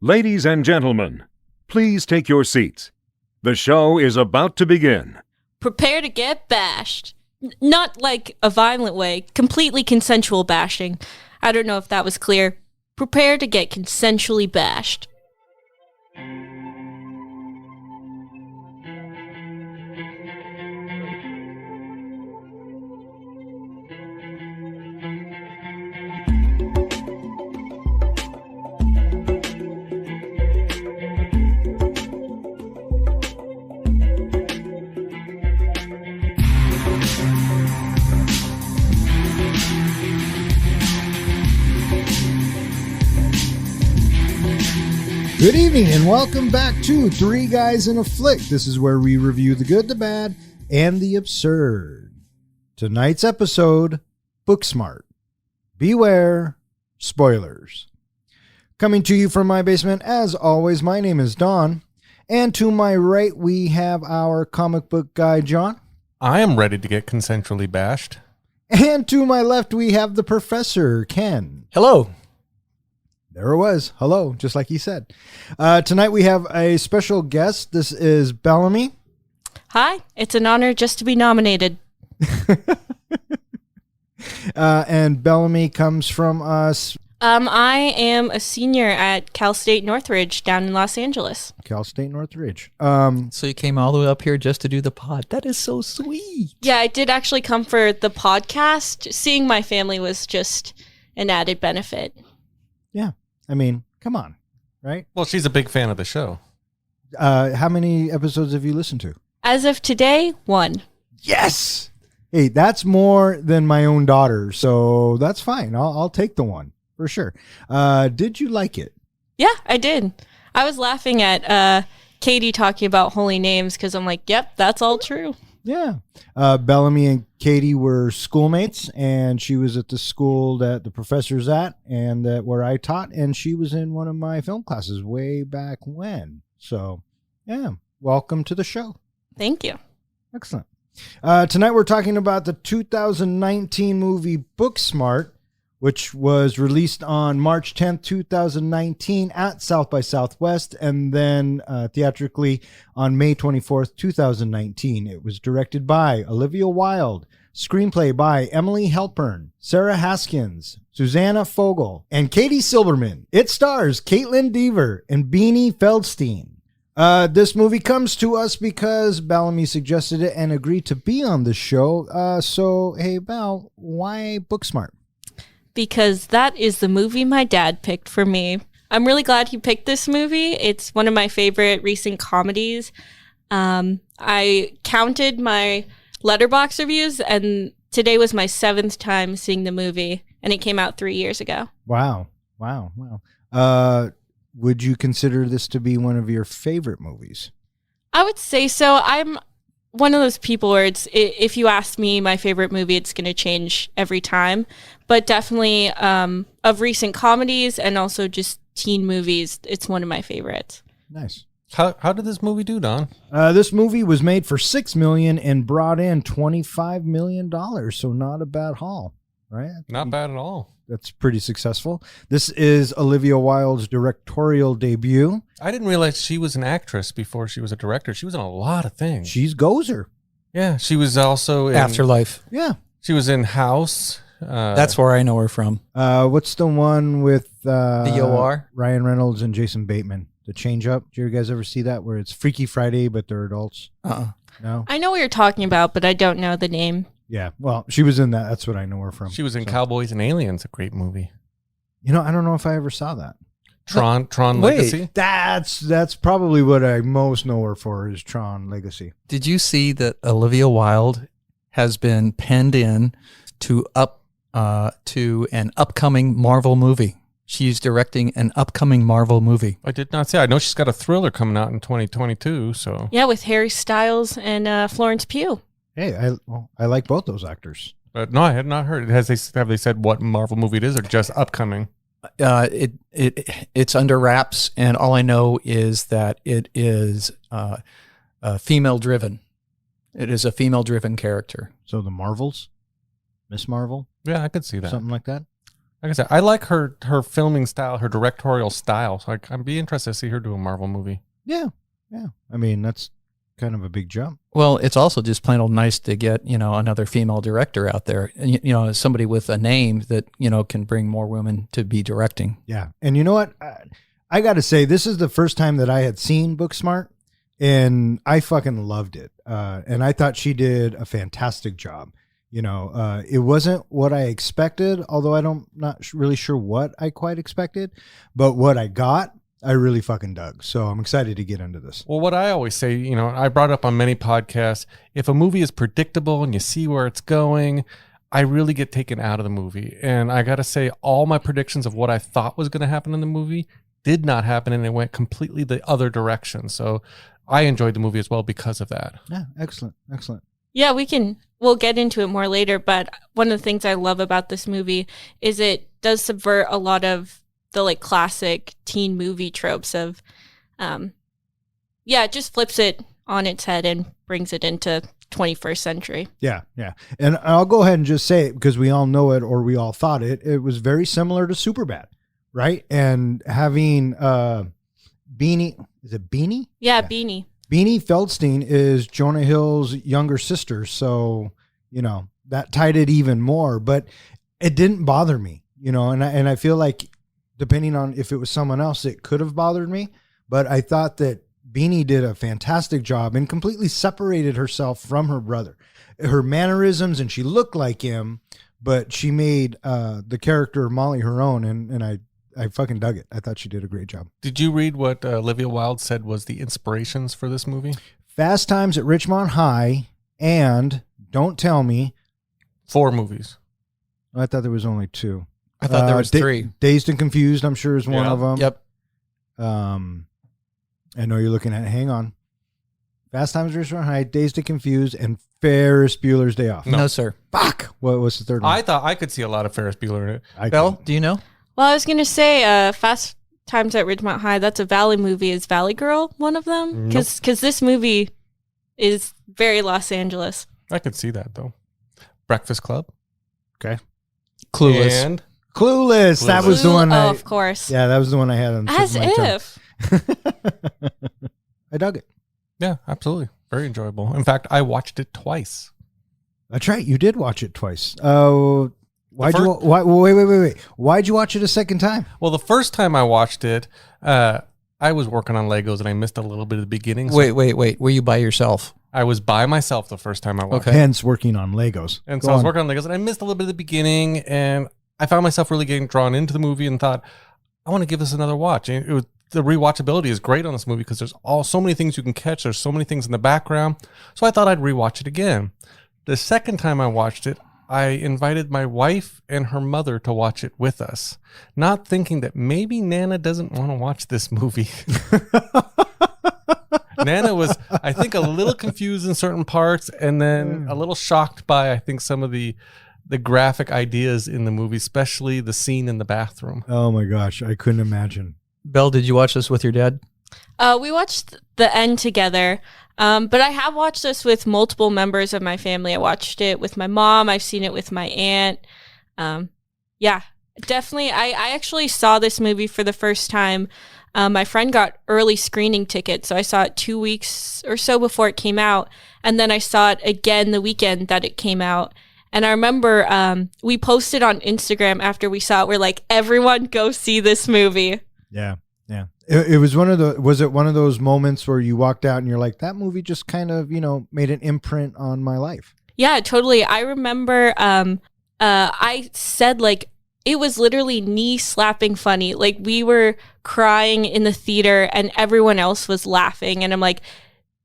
Ladies and gentlemen, please take your seats. The show is about to begin. Prepare to get bashed. Not like a violent way, completely consensual bashing. I don't know if that was clear. Prepare to get consensually bashed. Good evening and welcome back to Three Guys in a Flick. This is where we review the good, the bad, and the absurd. Tonight's episode, Booksmart. Beware, spoilers. Coming to you from my basement, as always, my name is Don. And to my right, we have our comic book guy, John. I am ready to get consensually bashed. And to my left, we have the professor, Ken. Hello. There it was. Hello, just like he said. Tonight we have a special guest. This is Bellamy. Hi, it's an honor just to be nominated. And Bellamy comes from us. I am a senior at Cal State Northridge down in Los Angeles. Cal State Northridge. So you came all the way up here just to do the pod. That is so sweet. Yeah, I did actually come for the podcast. Seeing my family was just an added benefit. Yeah. I mean, come on, right? Well, she's a big fan of the show. How many episodes have you listened to? As of today, 1. Yes. Hey, that's more than my own daughter, so that's fine. I'll take the 1 for sure. Did you like it? Yeah, I did. I was laughing at Katie talking about holy names because I'm like, yep, that's all true. Yeah. Bellamy and Katie were schoolmates, and she was at the school that the professor's at and that where I taught, and she was in one of my film classes way back when. So, yeah, welcome to the show. Thank you. Excellent. Tonight we're talking about the 2019 movie Booksmart, which was released on March 10th, 2019 at South by Southwest, and then theatrically on May 24th, 2019. It was directed by Olivia Wilde, screenplay by Emily Halpern, Sarah Haskins, Susanna Fogel, and Katie Silberman. It stars Caitlin Dever and Beanie Feldstein. This movie comes to us because Bellamy suggested it and agreed to be on the show. So, hey, Bell, why Booksmart? Because that is the movie my dad picked for me. I'm really glad he picked this movie. It's one of my favorite recent comedies. I counted my Letterboxd reviews, and today was my 7th time seeing the movie, and it came out 3 years ago. Wow. Would you consider this to be one of your favorite movies? I would say so. I'm one of those people where if you ask me my favorite movie, it's going to change every time. But definitely of recent comedies and also just teen movies, it's one of my favorites. Nice. How did this movie do, Don? This movie was made for $6 million and brought in $25 million. So not a bad haul, right? Not bad at all. That's pretty successful. This is Olivia Wilde's directorial debut. I didn't realize she was an actress before she was a director. She was in a lot of things. She's Gozer. Yeah, she was also in Afterlife. Yeah. She was in House. That's where I know her from. What's the one with The OR? Ryan Reynolds and Jason Bateman? The Change Up. Did you guys ever see that where it's Freaky Friday, but they're adults? No? I know what you're talking about, but I don't know the name. Yeah. Well, she was in that. That's what I know her from. She was in Cowboys and Aliens, a great movie. You know, I don't know if I ever saw that. Tron Wait. Legacy. That's probably what I most know her for is Tron Legacy. Did you see that Olivia Wilde has been penned in to an upcoming Marvel movie? She's directing an upcoming Marvel movie. I did not see. I know she's got a thriller coming out in 2022. So Yeah, with Harry Styles and Florence Pugh. Hey, I like both those actors. But no, I had not heard. Have they said what Marvel movie it is, or just upcoming? It's under wraps, and all I know is that it is female driven. It is a female driven character. So the Marvels, Miss Marvel, Yeah, I could see that. something like that. Like I said, I like her filming style, her directorial style. So I'd be interested to see her do a Marvel movie. Yeah. I mean, that's kind of a big jump. Well, it's also just plain old nice to get, another female director out there, and, somebody with a name that, can bring more women to be directing. Yeah. And you know what? I got to say, this is the first time that I had seen Booksmart, and I fucking loved it. And I thought she did a fantastic job. It wasn't what I expected, although not really sure what I quite expected, but what I got, I really fucking dug. So I'm excited to get into this. Well, what I always say, I brought up on many podcasts, if a movie is predictable and you see where it's going, I really get taken out of the movie. And I got to say, all my predictions of what I thought was going to happen in the movie did not happen, and it went completely the other direction. So I enjoyed the movie as well because of that. Yeah, excellent. Yeah, we'll get into it more later, but one of the things I love about this movie is it does subvert a lot of the like classic teen movie tropes of, it just flips it on its head and brings it into 21st century. Yeah. And I'll go ahead and just say it because we all know it, or we all thought it. It was very similar to Superbad, right? And having Beanie, is it Beanie? Yeah, Beanie. Beanie Feldstein is Jonah Hill's younger sister. So, that tied it even more, but it didn't bother me, and I feel like depending on if it was someone else, it could have bothered me, but I thought that Beanie did a fantastic job and completely separated herself from her brother. Her mannerisms, and she looked like him, but she made the character Molly her own, and I fucking dug it. I thought she did a great job. Did you read what Olivia Wilde said was the inspirations for this movie? Fast Times at Ridgemont High and Don't Tell Me. 4 movies. I thought there was only 2. I thought there was 3. Dazed and Confused, I'm sure, is one of them. Yep. I know you're looking at. Hang on. Fast Times at Ridgemont High, Dazed and Confused, and Ferris Bueller's Day Off. No, sir. Fuck. What was the third one? I thought I could see a lot of Ferris Bueller in it. Belle, do you know? Well, I was going to say Fast Times at Ridgemont High, that's a Valley movie. Is Valley Girl one of them? Because this movie is very Los Angeles. I could see that, though. Breakfast Club. Okay. Clueless. And Clueless. That was the one. Oh, of course. Yeah, that was the one I had on the tip As of my tongue. if. I dug it. yeah, absolutely. Very enjoyable. In fact, I watched it twice. That's right. You did watch it twice. Wait. Why'd you watch it a second time? Well, the first time I watched it, I was working on Legos and I missed a little bit of the beginning. So Wait. Were you by yourself? I was by myself the first time I watched it. Hence working on Legos. And so I was working on Legos and I missed a little bit of the beginning, and I found myself really getting drawn into the movie and thought, I want to give this another watch. And the rewatchability is great on this movie because there's so many things you can catch. There's so many things in the background. So I thought I'd rewatch it again. The second time I watched it, I invited my wife and her mother to watch it with us, not thinking that maybe Nana doesn't want to watch this movie. Nana was, I think, a little confused in certain parts, and then a little shocked by, I think, some of the graphic ideas in the movie, especially the scene in the bathroom. Oh my gosh, I couldn't imagine. Belle, did you watch this with your dad? We watched the end together, but I have watched this with multiple members of my family. I watched it with my mom. I've seen it with my aunt. Yeah, definitely. I actually saw this movie for the first time. My friend got early screening tickets, so I saw it 2 weeks or so before it came out, and then I saw it again the weekend that it came out. And I remember we posted on Instagram after we saw it. We're like, everyone go see this movie. Yeah. It was was it one of those moments where you walked out and you're like, that movie just kind of, made an imprint on my life? Yeah, totally. I remember I said, like, it was literally knee slapping funny. Like, we were crying in the theater and everyone else was laughing. And I'm like,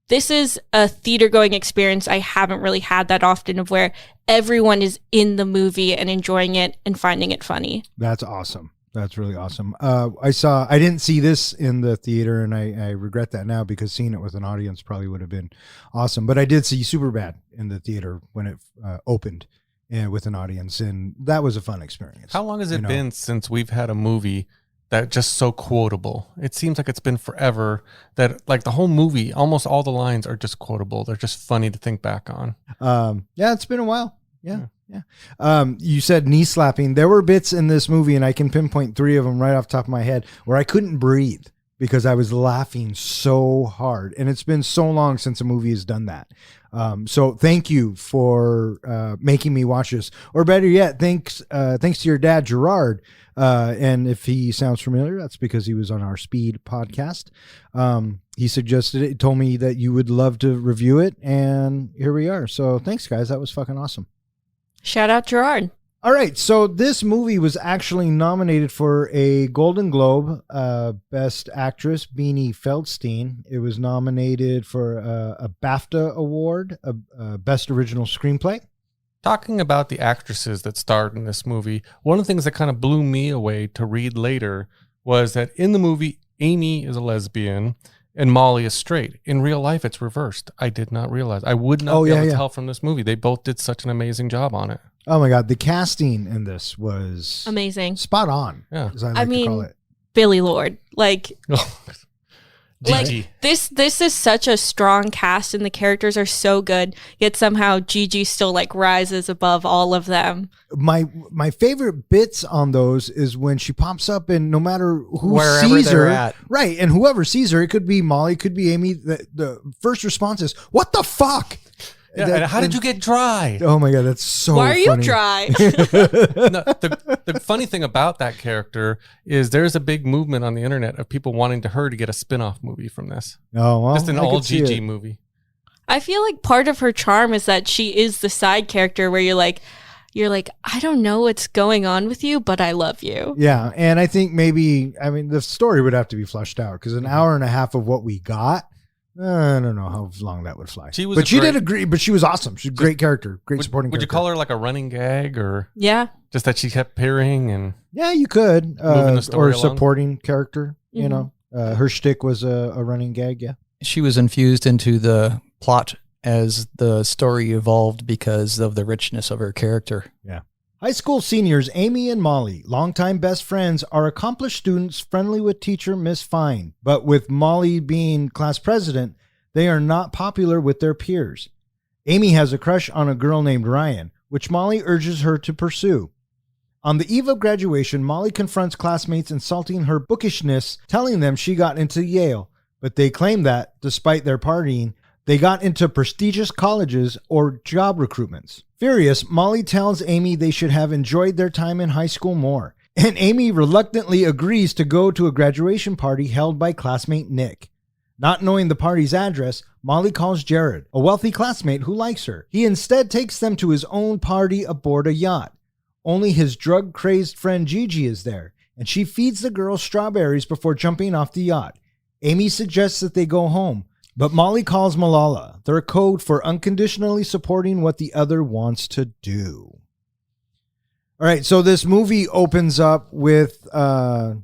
this is a theater going experience I haven't really had that often, of where everyone is in the movie and enjoying it and finding it funny. That's awesome. That's really awesome. I didn't see this in the theater, and I regret that now, because seeing it with an audience probably would have been awesome. But I did see Superbad in the theater when it opened, and with an audience, and that was a fun experience. How long has it been since we've had a movie that just so quotable? It seems like it's been forever that, like, the whole movie, almost all the lines are just quotable. They're just funny to think back on. Yeah, it's been a while. Yeah. You said knee slapping. There were bits in this movie, and I can pinpoint 3 of them right off the top of my head, where I couldn't breathe because I was laughing so hard. And it's been so long since a movie has done that. So thank you for making me watch this. Or better yet, thanks to your dad, Gerard. And if he sounds familiar, that's because he was on our Speed podcast. He suggested it, told me that you would love to review it, and here we are. So thanks, guys. That was fucking awesome. Shout out Gerard. All right, so this movie was actually nominated for a Golden Globe Best Actress, Beanie Feldstein. It was nominated for a BAFTA Award, a Best Original Screenplay. Talking about the actresses that starred in this movie, one of the things that kind of blew me away to read later was that in the movie, Amy is a lesbian and Molly is straight. In real life, it's reversed. I did not realize. I would not be able to tell from this movie. They both did such an amazing job on it. Oh my God, the casting in this was amazing, spot on. Yeah, as I mean, to call it. Billy Lord, like, Gigi. This is such a strong cast, and the characters are so good. Yet somehow Gigi still like rises above all of them. My favorite bits on those is when she pops up, and no matter who Wherever sees they're her, at. right, and whoever sees her, it could be Molly, it could be Amy. The first response is, "What the fuck?" Yeah, and how did you get dry? Oh my God, that's so Why are you funny. dry? No, the funny thing about that character is there's a big movement on the internet of people wanting her to get a spin-off movie from this. Oh, well, Just an I all could see Gigi it. movie. I feel like part of her charm is that she is the side character where you're like, I don't know what's going on with you, but I love you. Yeah, and I think maybe, I mean, the story would have to be fleshed out because an hour and a half of what we got, I don't know how long that would fly. She did agree, but she was awesome. She's a great character, great supporting Would character. you call her like a running gag or Yeah. just that she kept appearing and Yeah, you could. Moving the story or along. supporting character, you Mhm. know. Her shtick was a running gag, yeah. She was infused into the plot as the story evolved because of the richness of her character. Yeah. High school seniors Amy and Molly, longtime best friends, are accomplished students friendly with teacher Miss Fine. But with Molly being class president, they are not popular with their peers. Amy has a crush on a girl named Ryan, which Molly urges her to pursue. On the eve of graduation, Molly confronts classmates insulting her bookishness, telling them she got into Yale. But they claim that, despite their partying, they got into prestigious colleges or job recruitments. Furious, Molly tells Amy they should have enjoyed their time in high school more. And Amy reluctantly agrees to go to a graduation party held by classmate Nick. Not knowing the party's address, Molly calls Jared, a wealthy classmate who likes her. He instead takes them to his own party aboard a yacht. Only his drug-crazed friend Gigi is there, and she feeds the girls strawberries before jumping off the yacht. Amy suggests that they go home, but Molly calls Malala, their code for unconditionally supporting what the other wants to do. All right, so this movie opens up with... the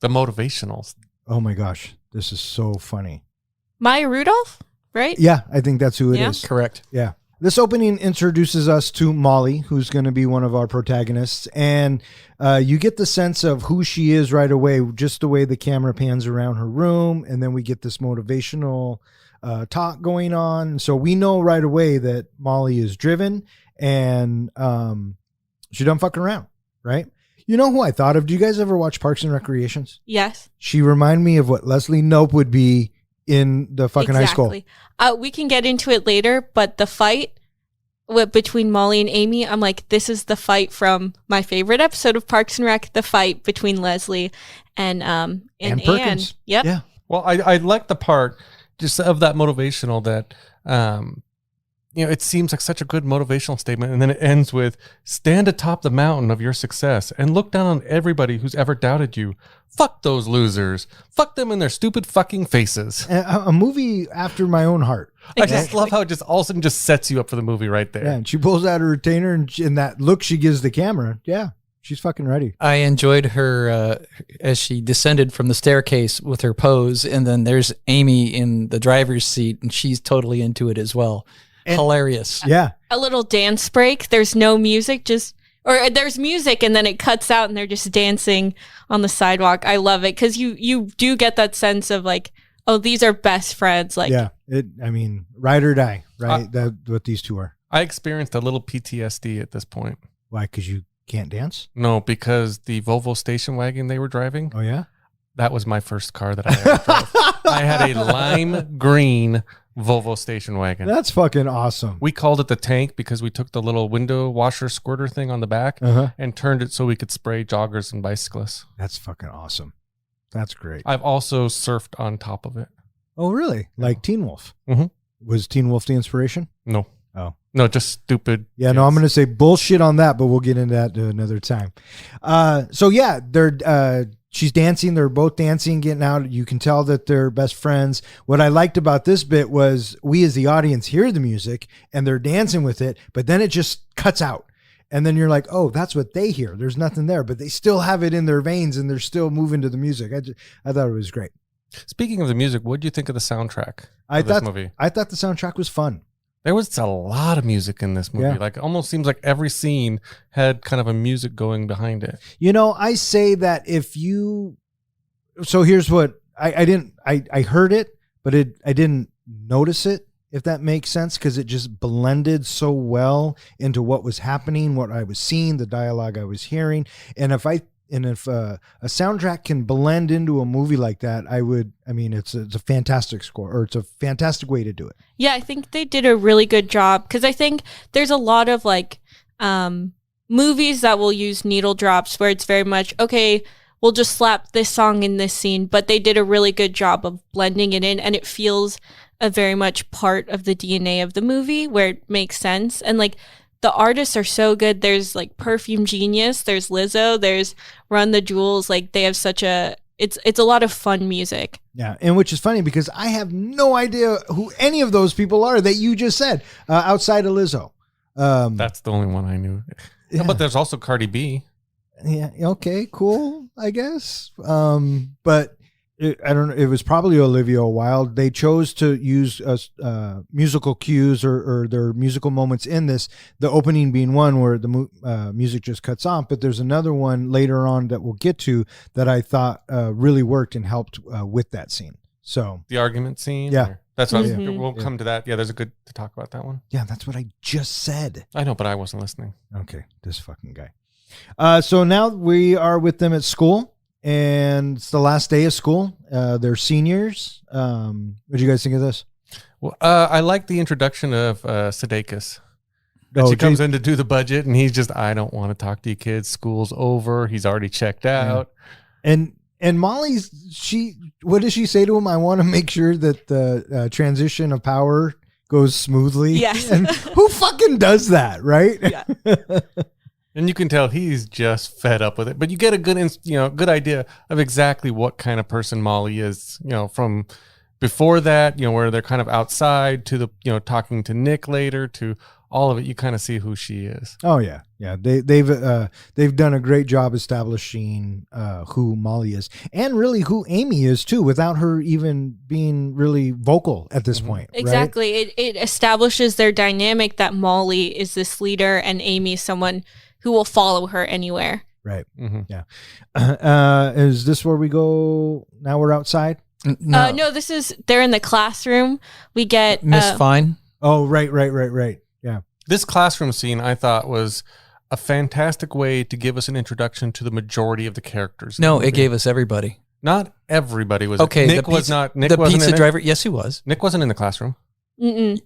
motivationals. Oh my gosh, this is so funny. Maya Rudolph, right? Yeah, I think that's who it is. Correct. Yeah. This opening introduces us to Molly, who's going to be one of our protagonists. And you get the sense of who she is right away, just the way the camera pans around her room. And then we get this motivational talk going on. So we know right away that Molly is driven and she don't fuck around, right? You know who I thought of? Do you guys ever watch Parks and Recreations? Yes. She reminded me of what Leslie Knope would be in the fucking high school. We can get into it later, but the fight between Molly and Amy, I'm like, this is the fight from my favorite episode of Parks and Rec, the fight between Leslie and Anne. Perkins. Yep. Yeah. Well, I like the part just of that motivational that, it seems like such a good motivational statement. And then it ends with stand atop the mountain of your success and look down on everybody who's ever doubted you. Fuck those losers. Fuck them in their stupid fucking faces. A movie after my own heart. I just love how it just all of a sudden just sets you up for the movie right there. Yeah, and she pulls out her retainer and in that look she gives the camera. Yeah, she's fucking ready. I enjoyed her as she descended from the staircase with her pose, and then there's Amy in the driver's seat, and she's totally into it as well. Hilarious. Yeah. A little dance break. There's no music, or there's music and then it cuts out and they're just dancing on the sidewalk. I love it because you do get that sense of like, oh, these are best friends. Like, yeah. Ride or die, right? That's what these two are. I experienced a little PTSD at this point. Why? Because you can't dance? No, because the Volvo station wagon they were driving, Oh, yeah? that was my first car that I ever drove. I had a lime green Volvo station wagon. That's fucking awesome. We called it the tank because we took the little window washer squirter thing on the back Uh-huh. and turned it so we could spray joggers and bicyclists. That's fucking awesome. That's great. I've also surfed on top of it. Oh, really? Like Teen Wolf? Mhm. Was Teen Wolf the inspiration? No. Oh. No, just stupid. Yeah, no, I'm kids. going to say bullshit on that, but we'll get into that another time. So yeah, she's dancing. They're both dancing, getting out. You can tell that they're best friends. What I liked about this bit was we as the audience hear the music and they're dancing with it, but then it just cuts out. And then you're like, oh, that's what they hear. There's nothing there, but they still have it in their veins and they're still moving to the music. I thought it was great. Speaking of the music, what did you think of the soundtrack I of this thought movie? I thought the soundtrack was fun. There was a lot of music in this movie. Yeah. Like almost seems like every scene had kind of a music going behind it. You know, I say that so here's what I heard it, but I didn't notice it, if that makes sense, because it just blended so well into what was happening, what I was seeing, the dialogue I was hearing. And if a soundtrack can blend into a movie like that, it's a fantastic score, or it's a fantastic way to do it. Yeah, I think they did a really good job because I think there's a lot of like movies that will use needle drops where it's very much, okay, we'll just slap this song in this scene, but they did a really good job of blending it in and it feels a very much part of the DNA of the movie where it makes sense. And like the artists are so good. There's like Perfume Genius, there's Lizzo, there's Run the Jewels. Like they have it's a lot of fun music. Yeah, and which is funny because I have no idea who any of those people are that you just said outside of Lizzo. That's the only one I knew. Yeah. But there's also Cardi B. Yeah. Okay. Cool. I guess. But I don't know. It was probably Olivia Wilde. They chose to use musical cues or their musical moments in this. The opening being one where the music just cuts off, but there's another one later on that we'll get to that I thought really worked and helped with that scene. So The argument scene. Yeah. Or- That's what Mhm. we'll come to that. Yeah, there's a good to talk about that one. yeah, that's what I just said. I know, but I wasn't listening. Okay, this fucking guy. So now we are with them at school, and it's the last day of school. They're seniors. What do you guys think of this? Well, I like the introduction of Sudeikis. That Oh, she comes Jay- in to do the budget, and he's just, I don't want to talk to you kids. School's over. He's already checked out. And Molly's, what does she say to him? I want to make sure that the transition of power goes smoothly. Yes. And who fucking does that, right? Yeah. And you can tell he's just fed up with it. But you get a good idea of exactly what kind of person Molly is, from before that, where they're kind of outside to the, talking to Nick later, to all of it. You kind of see who she is. Oh yeah. Yeah. They've done a great job establishing who Molly is and really who Amy is too, without her even being really vocal at this point. right? Exactly. It establishes their dynamic that Molly is this leader and Amy is someone who will follow her anywhere. Right. Mm-hmm. Yeah. Is this where we go? Now we're outside. No, No, they're in the classroom. We get Miss Fine. Oh, right. Yeah. This classroom scene, I thought, was a fantastic way to give us an introduction to the majority of the characters. in No, the movie. it gave us everybody. Not everybody was. Okay, Nick the was pizza, not. Nick the wasn't pizza in driver. Yes, he was. Nick wasn't in the classroom. mm-mm,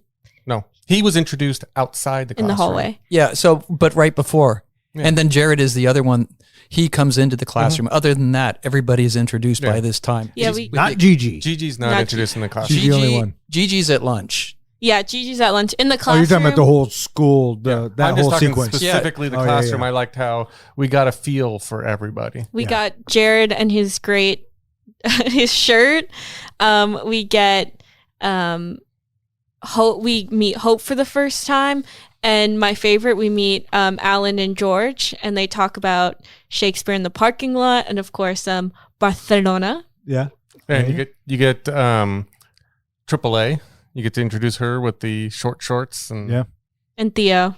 No, he was introduced outside the in classroom. the hallway. Yeah. So, but right before, Yeah. and then Jared is the other one. He comes into the classroom. Other than that, everybody is introduced Yeah. by this time. Yeah, With Not the- Gigi. Gigi's not Not introduced in the classroom. She's the only one. Gigi's at lunch. Yeah, Gigi's at lunch in the Oh, classroom. you're talking about the whole school, I'm that just whole talking sequence. specifically the Oh, yeah, classroom. yeah. I liked how we got a feel for everybody. We Yeah. got Jared and his great his shirt. We get Hope. We meet Hope for the first time, and my favorite, we meet Alan and George, and they talk about Shakespeare in the parking lot, and of course, Barcelona. Yeah. And Yeah. you get AAA. You get to introduce her with the short shorts and Yeah. And Theo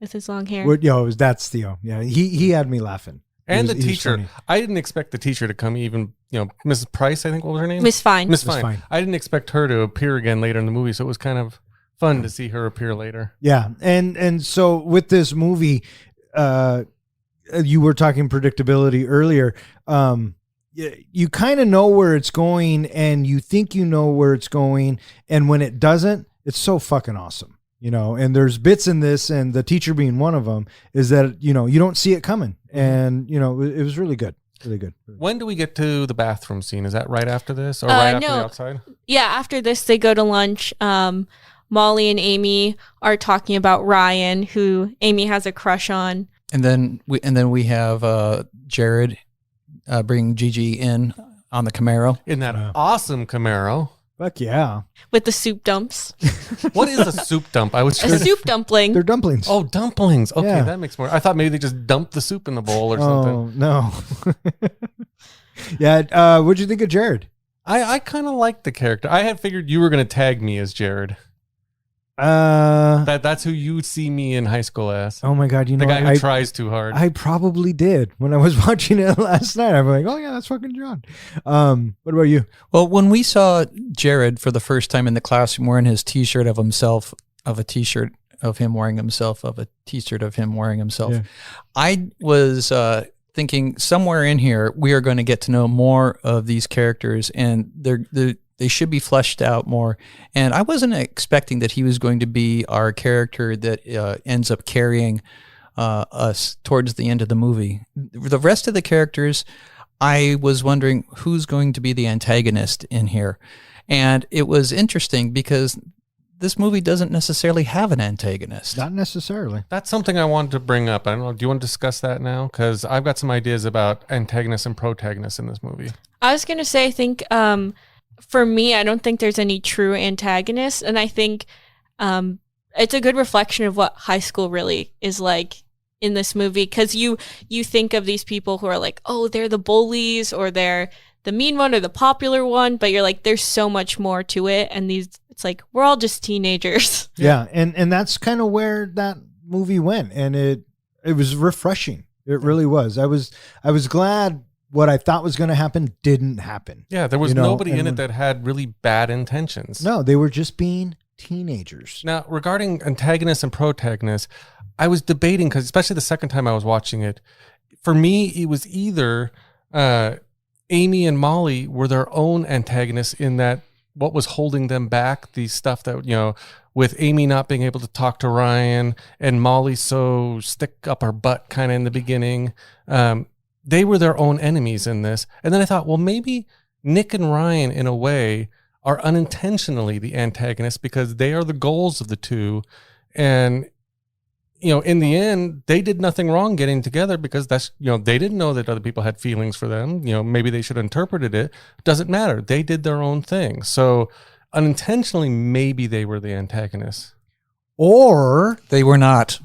with his long hair. That's Theo. Yeah. He had me laughing. and He the was teacher. funny. I didn't expect the teacher to come. Even Mrs. Price, I think, what was her name? Miss Fine. Miss Miss Fine. Fine. I didn't expect her to appear again later in the movie, so it was kind of fun to see her appear later. Yeah, and so with this movie, you were talking predictability earlier. You kind of know where it's going, and you think you know where it's going, and when it doesn't, it's so fucking awesome, you know. And there's bits in this, and the teacher being one of them, is that you don't see it coming, and it was really good. Really good. When do we get to the bathroom scene? Is that right after this or right after the outside? Yeah, after this, they go to lunch. Molly and Amy are talking about Ryan, who Amy has a crush on. And then we have Jared bring Gigi in on the Camaro. In that awesome Camaro. Fuck yeah. With the soup dumps. What is a soup dump? I was A soup dumpling. They're dumplings. Oh, dumplings. Okay, Yeah. that makes more. I thought maybe they just dumped the soup in the bowl or something. Oh, no. Yeah. What'd you think of Jared? I kind of liked the character. I had figured you were going to tag me as Jared. That's who you see me in high school as. Oh my God. The guy who tries too hard. I probably did when I was watching it last night. I'm like, oh yeah, that's fucking John. What about you? Well, when we saw Jared for the first time in the classroom wearing his T-shirt of himself, of a T-shirt of him wearing himself, of a T-shirt of him wearing himself, Yeah. I was thinking somewhere in here we are going to get to know more of these characters, and they should be fleshed out more. And I wasn't expecting that he was going to be our character that ends up carrying us towards the end of the movie. The rest of the characters, I was wondering who's going to be the antagonist in here. And it was interesting because this movie doesn't necessarily have an antagonist. Not necessarily. That's something I wanted to bring up. I don't know. Do you want to discuss that now? Because I've got some ideas about antagonists and protagonists in this movie. I was going to say, I think for me, I don't think there's any true antagonists. And I think it's a good reflection of what high school really is like in this movie. Because you think of these people who are like, oh, they're the bullies or they're the mean one or the popular one. But you're like, there's so much more to it. And it's like, we're all just teenagers. Yeah. And that's kind of where that movie went. And it was refreshing. It really was. I was glad what I thought was going to happen didn't happen. Yeah, there was nobody in it that had really bad intentions. No, they were just being teenagers. Now, regarding antagonists and protagonists, I was debating, because especially the second time I was watching it, for me, it was either Amy and Molly were their own antagonists in that what was holding them back, the stuff that, with Amy not being able to talk to Ryan and Molly so stick up her butt kind of in the beginning. They were their own enemies in this. And then I thought, well, maybe Nick and Ryan, in a way, are unintentionally the antagonists because they are the goals of the two. And, in the end, they did nothing wrong getting together because that's, they didn't know that other people had feelings for them. Maybe they should have interpreted it. Doesn't matter. They did their own thing. So unintentionally, maybe they were the antagonists. Or They were not.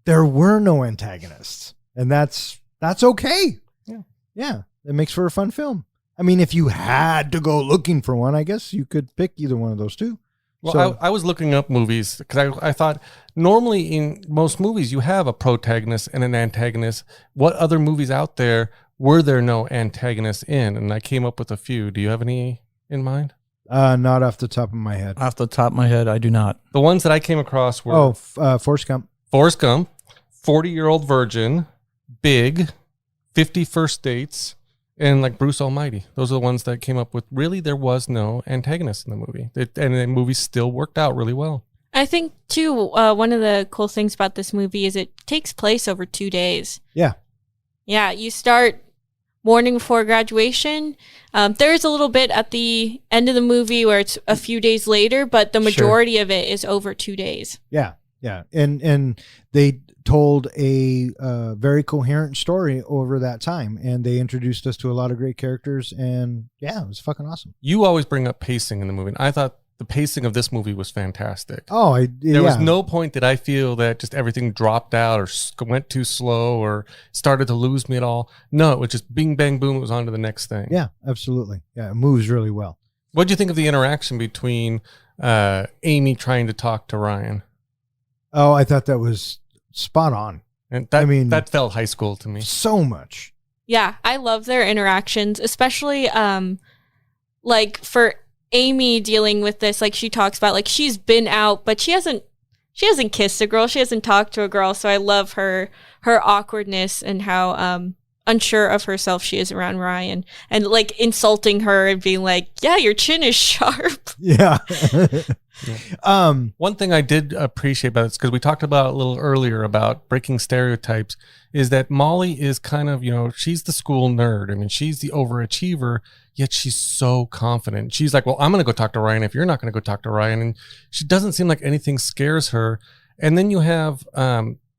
there were no antagonists. And that's okay. Yeah. Yeah. It makes for a fun film. I mean, if you had to go looking for one, I guess you could pick either one of those two. Well, So- I was looking up movies because I thought normally in most movies you have a protagonist and an antagonist. What other movies out there were there no antagonists in? And I came up with a few. Do you have any in mind? Not off the top of my head. Off the top of my head, I do not. The ones that I came across were Forrest Gump. Forrest Gump, 40-Year-Old Virgin, Big, 50 First Dates, and like Bruce Almighty. Those are the ones that came up with really there was no antagonist in the movie. And the movie still worked out really well. I think, too, one of the cool things about this movie is it takes place over 2 days. Yeah. Yeah, you start morning before graduation. There's a little bit at the end of the movie where it's a few days later, but the majority of it is over 2 days. Yeah. Yeah. And they told a very coherent story over that time, and they introduced us to a lot of great characters, and yeah, it was fucking awesome. You always bring up pacing in the movie. And I thought the pacing of this movie was fantastic. Oh, There was no point that I feel that just everything dropped out or went too slow or started to lose me at all. No, it was just bing, bang, boom. It was on to the next thing. Yeah, absolutely. Yeah, it moves really well. What do you think of the interaction between Amy trying to talk to Ryan? Oh, I thought that was spot on. And that, I mean- that felt high school to me. So much. Yeah, I love their interactions, especially like for Amy dealing with this, like she talks about, like she's been out, but she hasn't kissed a girl, she hasn't talked to a girl. So I love her awkwardness and how unsure of herself she is around Ryan, and like insulting her and being like, yeah, your chin is sharp. Yeah. One thing I did appreciate about this, because we talked about a little earlier about breaking stereotypes, is that Molly is kind of, she's the school nerd. I mean, she's the overachiever, yet she's so confident. She's like, well, I'm going to go talk to Ryan if you're not going to go talk to Ryan. And she doesn't seem like anything scares her. And then you have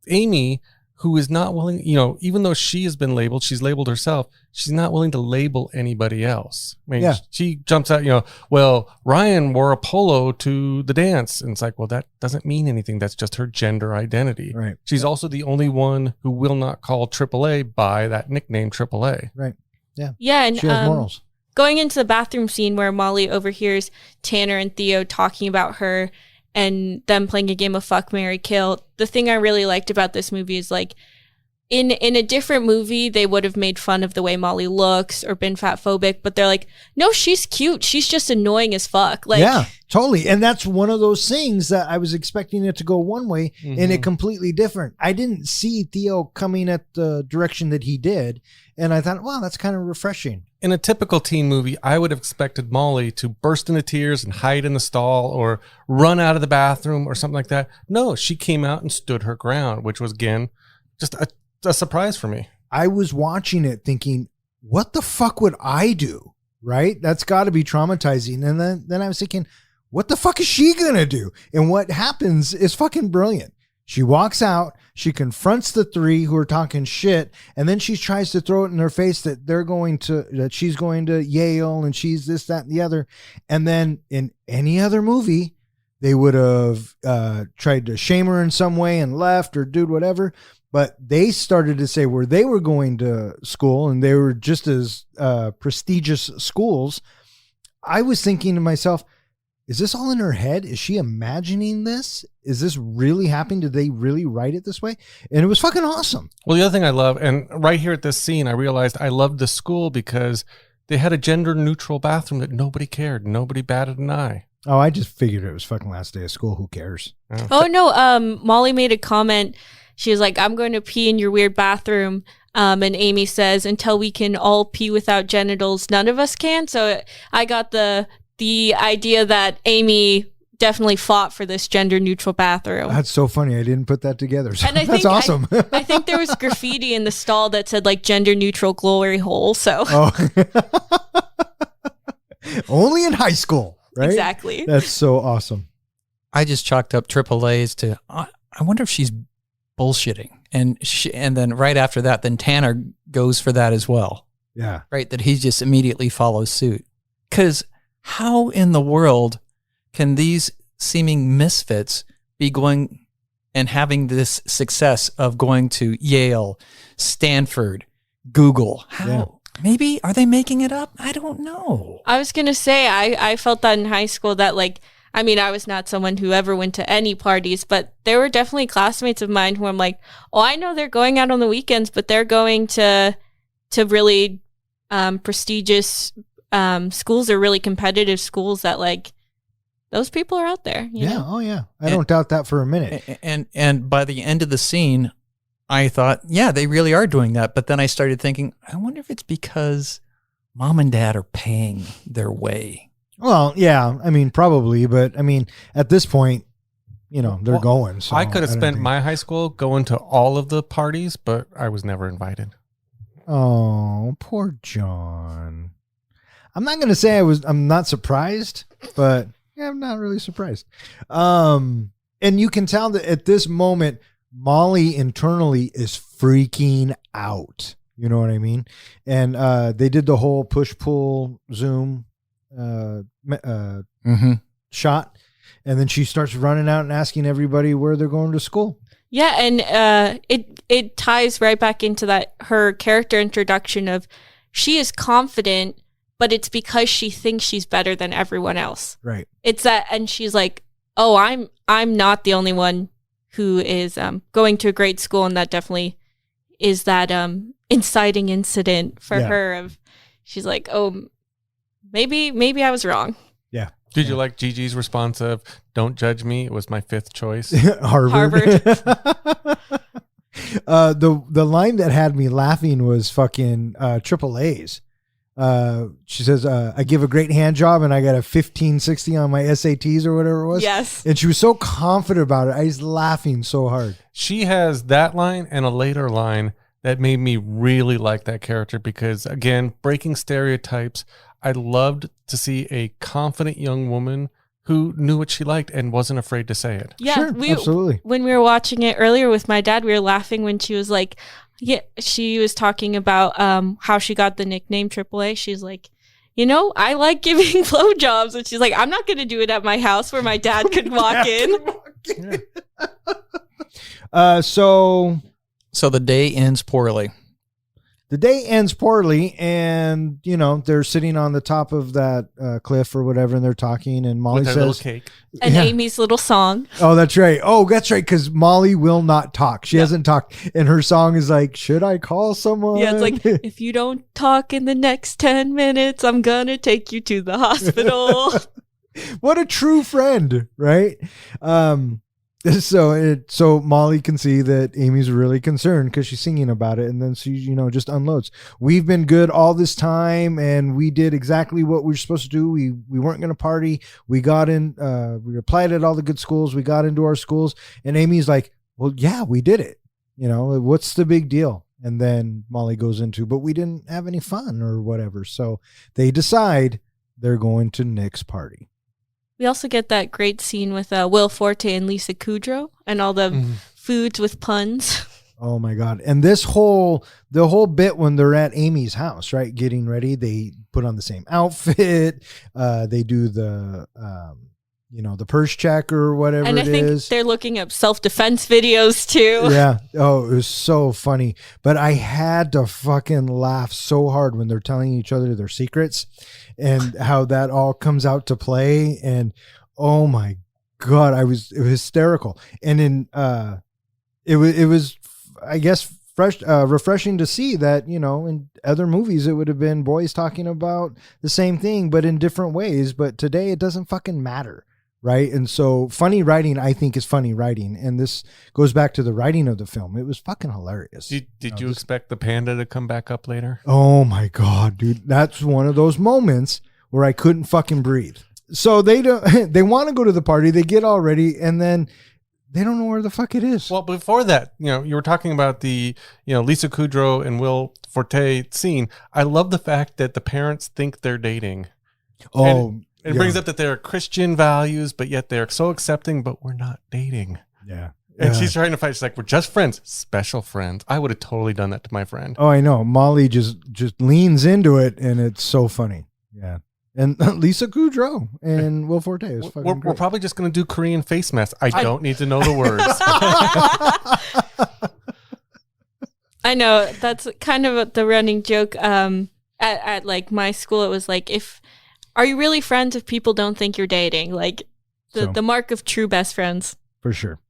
Amy, who is not willing, even though she has been labeled, she's labeled herself, she's not willing to label anybody else. I mean, she jumps out, well, Ryan wore a polo to the dance. And it's like, well, that doesn't mean anything. That's just her gender identity. Right. She's also the only one who will not call AAA by that nickname AAA. Right. Yeah. Yeah. And she has morals. Going into the bathroom scene where Molly overhears Tanner and Theo talking about her and them playing a game of Fuck, Marry, Kill. The thing I really liked about this movie is like, in a different movie, they would have made fun of the way Molly looks or been fat phobic, but they're like, no, she's cute. She's just annoying as fuck. Like, yeah, totally. And that's one of those things that I was expecting it to go one way and it completely different. I didn't see Theo coming at the direction that he did. And I thought, wow, that's kind of refreshing. In a typical teen movie, I would have expected Molly to burst into tears and hide in the stall or run out of the bathroom or something like that. No, she came out and stood her ground, which was, again, just a surprise for me. I was watching it thinking, what the fuck would I do? Right? That's got to be traumatizing. And then I was thinking, what the fuck is she going to do? And what happens is fucking brilliant. She walks out, she confronts the three who are talking shit, and then she tries to throw it in their face that she's going to Yale and she's this, that, and the other. And then in any other movie, they would have tried to shame her in some way and left or do whatever. But they started to say where they were going to school and they were just as prestigious schools. I was thinking to myself, is this all in her head? Is she imagining this? Is this really happening? Did they really write it this way? And it was fucking awesome. Well, the other thing I love, and right here at this scene, I realized I loved the school because they had a gender neutral bathroom that nobody cared. Nobody batted an eye. Oh, I just figured it was fucking last day of school. Who cares? Oh, no. Molly made a comment. She was like, I'm going to pee in your weird bathroom. And Amy says, until we can all pee without genitals, none of us can. So I got the idea that Amy definitely fought for this gender neutral bathroom. That's so funny. I didn't put that together. So and that's awesome. I think there was graffiti in the stall that said like gender neutral glory hole. So only in high school, right? Exactly. That's so awesome. I just chalked up AAA's to, I wonder if she's bullshitting. And then right after that, then Tanner goes for that as well. Yeah. Right. That he just immediately follows suit. Because how in the world can these seeming misfits be going and having this success of going to Yale, Stanford, Google? How? Yeah. Maybe, are they making it up? I don't know. I was going to say, I felt that in high school that like, I mean, I was not someone who ever went to any parties, but there were definitely classmates of mine who I'm like, oh, I know they're going out on the weekends, but they're going to really prestigious schools or really competitive schools that like those people are out there. You know? Oh yeah. I don't doubt that for a minute. And by the end of the scene, I thought, yeah, they really are doing that. But then I started thinking, I wonder if it's because mom and dad are paying their way. Well, yeah, I mean, probably, but I mean, at this point, they're going. So I could have spent my high school going to all of the parties, but I was never invited. Oh, poor John. I'm not going to say I'm not surprised, but yeah, I'm not really surprised. And you can tell that at this moment, Molly internally is freaking out. You know what I mean? And they did the whole push-pull zoom shot. And then she starts running out and asking everybody where they're going to school. Yeah, and it ties right back into that her character introduction of she is confident, but it's because she thinks she's better than everyone else. Right. It's that, and she's like, "Oh, I'm not the only one who is going to a great school," and that definitely is that inciting incident for her. Of she's like, "Oh, maybe I was wrong." Yeah. Did you like Gigi's response of "Don't judge me"? It was my 5th choice. Harvard. The line that had me laughing was fucking Triple A's. She says, I give a great hand job and I got a 1560 on my SATs or whatever it was. Yes. And she was so confident about it. I was laughing so hard. She has that line and a later line that made me really like that character because, again, breaking stereotypes. I loved to see a confident young woman who knew what she liked and wasn't afraid to say it. Yeah, Sure, absolutely. When we were watching it earlier with my dad, we were laughing when she was like, yeah, she was talking about how she got the nickname AAA. She's like, I like giving blowjobs. And she's like, I'm not going to do it at my house where my dad could walk in. So the day ends poorly. the day ends poorly, and they're sitting on the top of that cliff or whatever, and they're talking, and Molly With their says, little cake. And Yeah. Amy's little song. "Oh, that's right. Oh, that's right." Because Molly will not talk. She hasn't talked, and her song is like, "Should I call someone?" Yeah, it's like, if you don't talk in the next 10 minutes, I'm going to take you to the hospital. What a true friend, right? So Molly can see that Amy's really concerned because she's singing about it, and then she, just unloads. "We've been good all this time, and we did exactly what we were supposed to do. We weren't going to party. We got in. We applied at all the good schools. We got into our schools." And Amy's like, "Well, yeah, we did it. What's the big deal?" And then Molly goes into, "But we didn't have any fun or whatever." So they decide they're going to Nick's party. We also get that great scene with Will Forte and Lisa Kudrow and all the foods with puns. Oh my God. And the whole bit when they're at Amy's house, right? Getting ready, they put on the same outfit. They do the purse check or whatever And I think they're looking up self-defense videos too. Yeah. Oh, it was so funny. But I had to fucking laugh so hard when they're telling each other their secrets and how that all comes out to play. And oh my God, it was hysterical. And then it was, I guess, refreshing to see that, in other movies, it would have been boys talking about the same thing, but in different ways. But today it doesn't fucking matter. Right. And so funny writing, I think, is funny writing. And this goes back to the writing of the film. It was fucking hilarious. Did you expect the panda to come back up later? Oh my God, dude. That's one of those moments where I couldn't fucking breathe. So they want to go to the party. They get all ready, and then they don't know where the fuck it is. Well, before that, you were talking about the, Lisa Kudrow and Will Forte scene. I love the fact that the parents think they're dating. Oh, It brings up that they're Christian values, but yet they're so accepting, but we're not dating. yeah. And Yeah. she's trying to fight. She's like, we're just friends, special friends. I would have totally done that to my friend. Oh, I know. Molly just leans into it, and it's so funny. Yeah. And Lisa Kudrow and Will Forte is fucking We're great. probably just going to do Korean face masks. I don't need to know the words. I know that's kind of the running joke. At like my school, it was like, are you really friends if people don't think you're dating? Like the mark of true best friends. For sure.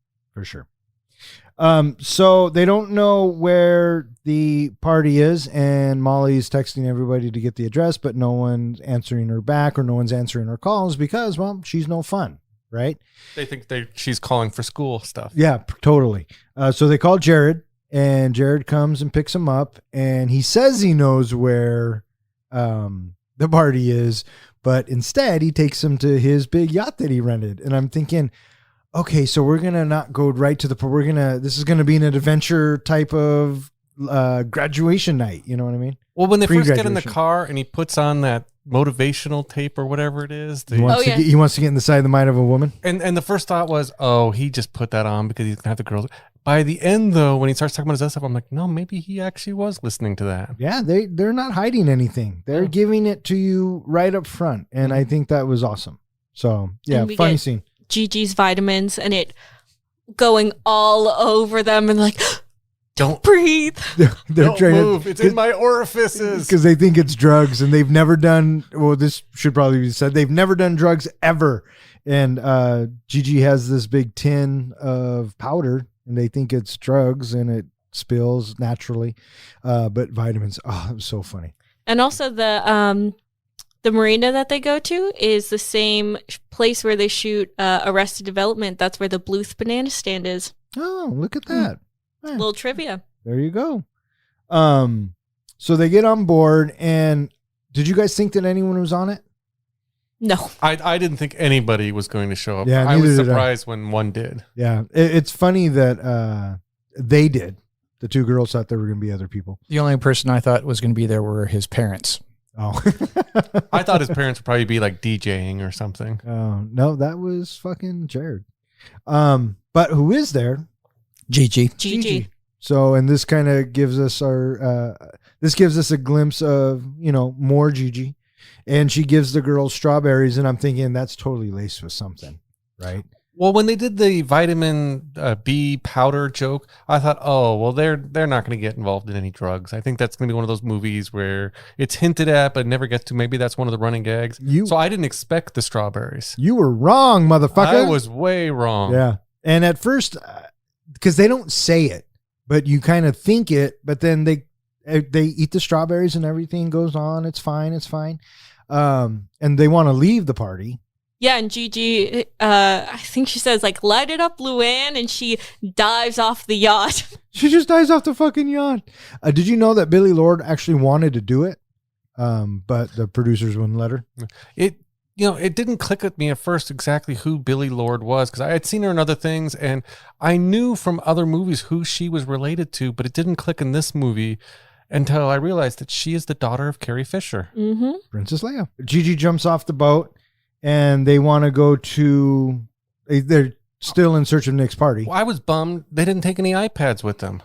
So they don't know where the party is, and Molly's texting everybody to get the address, but no one's answering her back or no one's answering her calls because, well, she's no fun, right? They think she's calling for school stuff. Yeah, totally. So they call Jared, and Jared comes and picks him up, and he says he knows where the party is, but instead he takes him to his big yacht that he rented. And I'm thinking, okay, so we're going to not go right to this is going to be an adventure type of graduation night. You know what I mean? Well, when they first get in the Pre-graduation. car and he puts on that motivational tape or whatever it is, He wants to get in the side of the mind of a woman. and the first thought was, oh, he just put that on because he's going to have the girls. By the end, though, when he starts talking about his other stuff, I'm like, no, maybe he actually was listening to that. Yeah, they're not hiding anything. They're giving it to you right up front. And I think that was awesome. So, yeah, And we funny get scene. Gigi's vitamins and it going all over them and like, Don't breathe. They're don't move. It's in my orifices. because they think it's drugs, and they've never done. Well, this should probably be said. They've never done drugs ever. And Gigi has this big tin of powder, and they think it's drugs, and it spills naturally. But vitamins. Oh, it was so funny. And also the the marina that they go to is the same place where they shoot Arrested Development. That's where the Bluth banana stand is. Oh, look at that. Yeah. Little trivia. There you go. So they get on board, and did you guys think that anyone was on it? No. I didn't think anybody was going to show up. Yeah, I was neither did I. surprised when one did. Yeah. It's funny that they did. The two girls thought there were going to be other people. The only person I thought was going to be there were his parents. Oh. I thought his parents would probably be like DJing or something. Oh, no, that was fucking Jared. But who is there? Gigi. Gigi. So, and this kind of gives us a glimpse of, more Gigi. And she gives the girls strawberries, and I'm thinking that's totally laced with something, right? Well, when they did the vitamin B powder joke, I thought, oh, well, they're not going to get involved in any drugs. I think that's going to be one of those movies where it's hinted at but never gets to. Maybe that's one of the running gags. So I didn't expect the strawberries. You were wrong, motherfucker. I was way wrong. Yeah. And at first, because they don't say it, but you kind of think it, but then they eat the strawberries and everything goes on. It's fine. It's fine. And they want to leave the party. Yeah, and Gigi, I think she says, like, light it up, Luann, and she dives off the yacht. She just dives off the fucking yacht. Did you know that Billy Lord actually wanted to do it, but the producers wouldn't let her? It didn't click with me at first exactly who Billy Lord was, because I had seen her in other things, and I knew from other movies who she was related to, but it didn't click in this movie until I realized that she is the daughter of Carrie Fisher. Mm-hmm. Princess Leia. Gigi jumps off the boat. And they want to go to, they're still in search of Nick's party. Well, I was bummed they didn't take any iPads with them.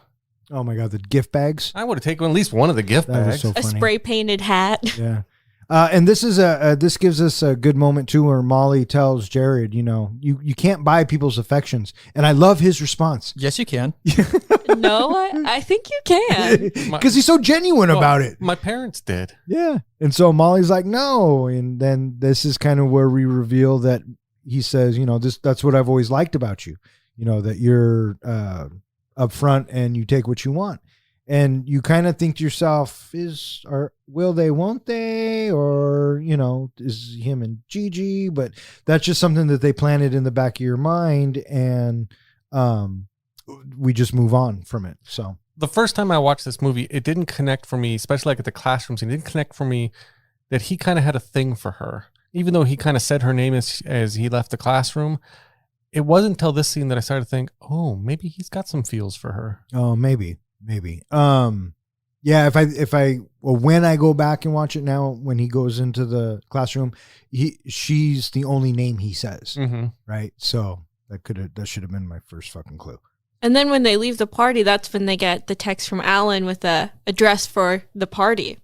Oh my God, the gift bags. I would have taken at least one of the gift That was bags. so A funny. spray painted hat. Yeah. And this is this gives us a good moment too, where Molly tells Jared, you can't buy people's affections. And I love his response. Yes, you can. No, I think you can. Because he's so genuine about it. My parents did. Yeah. And so Molly's like, no. And then this is kind of where we reveal that he says, that's what I've always liked about you, that you're upfront and you take what you want. And you kind of think to yourself, will they, won't they? Or, is him and Gigi? But that's just something that they planted in the back of your mind. And we just move on from it. So the first time I watched this movie, it didn't connect for me, especially like at the classroom scene. It didn't connect for me that he kind of had a thing for her. Even though he kind of said her name as he left the classroom, it wasn't until this scene that I started to think, oh, maybe he's got some feels for her. Oh, maybe. Yeah, when I go back and watch it now, when he goes into the classroom, she's the only name he says, right? So that should have been my first fucking clue. And then when they leave the party, that's when they get the text from Alan with the address for the party.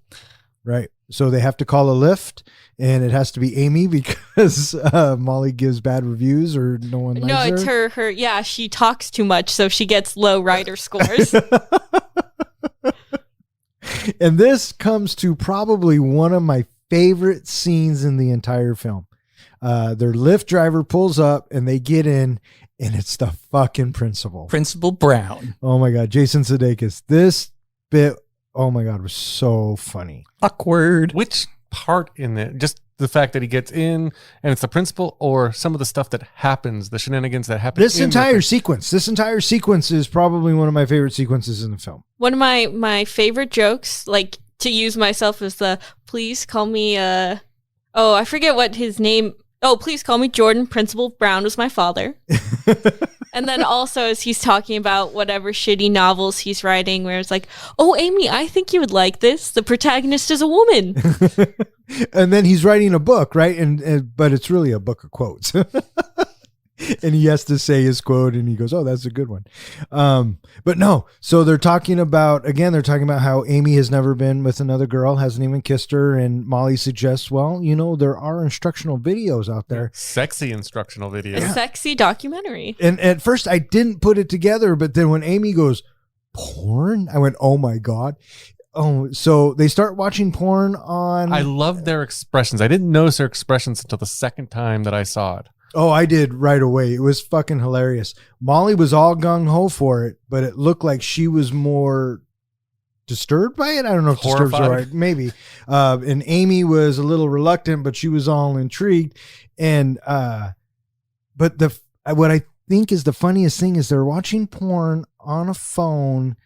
Right. So they have to call a lift, and it has to be Amy because Molly gives bad reviews or no one likes her. No, it's her. Yeah, she talks too much, so she gets low writer scores. And this comes to probably one of my favorite scenes in the entire film. Their Lyft driver pulls up, and they get in, and it's the fucking principal. Principal Brown. Oh my God, Jason Sudeikis. This bit, oh my God, was so funny. Awkward. Which part in it? Just the fact that he gets in and it's the principal, or some of the stuff that happens, the shenanigans that happen? This entire sequence is probably one of my favorite sequences in the film. One of my favorite jokes, like to use myself, is the please call me, I forget what his name. Oh, please call me Jordan. Principal Brown was my father. And then also as he's talking about whatever shitty novels he's writing, where it's like, oh, Amy, I think you would like this. The protagonist is a woman. And then he's writing a book, right? But it's really a book of quotes. And he has to say his quote, and he goes, oh, that's a good one. But no, so they're talking about how Amy has never been with another girl, hasn't even kissed her. And Molly suggests, well, there are instructional videos out there. Sexy instructional videos. A sexy documentary. And at first I didn't put it together, but then when Amy goes, porn? I went, oh my God. Oh, so they start watching porn on... I love their expressions. I didn't notice their expressions until the second time that I saw it. Oh, I did right away. It was fucking hilarious. Molly was all gung-ho for it, but it looked like she was more disturbed by it. I don't know if disturbed is right. Maybe. And Amy was a little reluctant, but she was all intrigued. And but what I think is the funniest thing is they're watching porn on a phone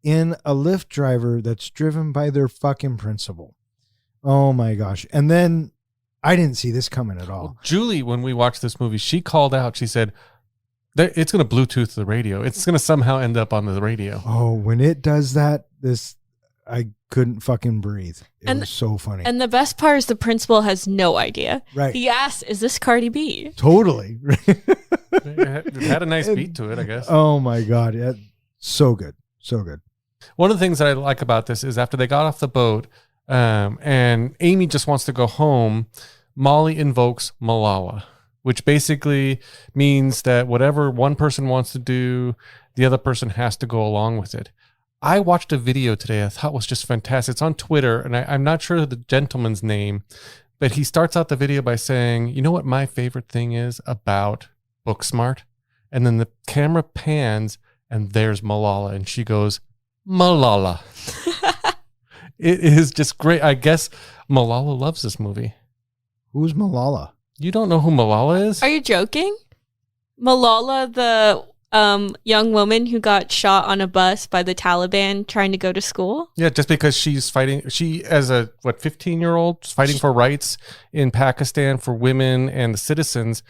in a Lyft driver that's driven by their fucking principal. Oh my gosh. And then I didn't see this coming at all. Well, Julie, when we watched this movie, she called out, she said, it's going to Bluetooth the radio. It's going to somehow end up on the radio. Oh, when it does that, I couldn't fucking breathe. It was so funny. And the best part is the principal has no idea. Right. He asks, is this Cardi B? Totally. It had a nice beat to it, I guess. Oh my God. Yeah, so good. So good. One of the things that I like about this is after they got off the boat, and Amy just wants to go home, Molly invokes Malala, which basically means that whatever one person wants to do, the other person has to go along with it. I watched a video today I thought was just fantastic. It's on Twitter, and I'm not sure the gentleman's name, but he starts out the video by saying, you know what my favorite thing is about Booksmart? And then the camera pans, and there's Malala, and she goes, Malala. It is just great. I guess Malala loves this movie. Who's Malala? You don't know who Malala is? Are you joking? Malala, the young woman who got shot on a bus by the Taliban trying to go to school? Yeah, just because she's fighting. She, as a 15-year-old, fighting for rights in Pakistan for women and the citizens.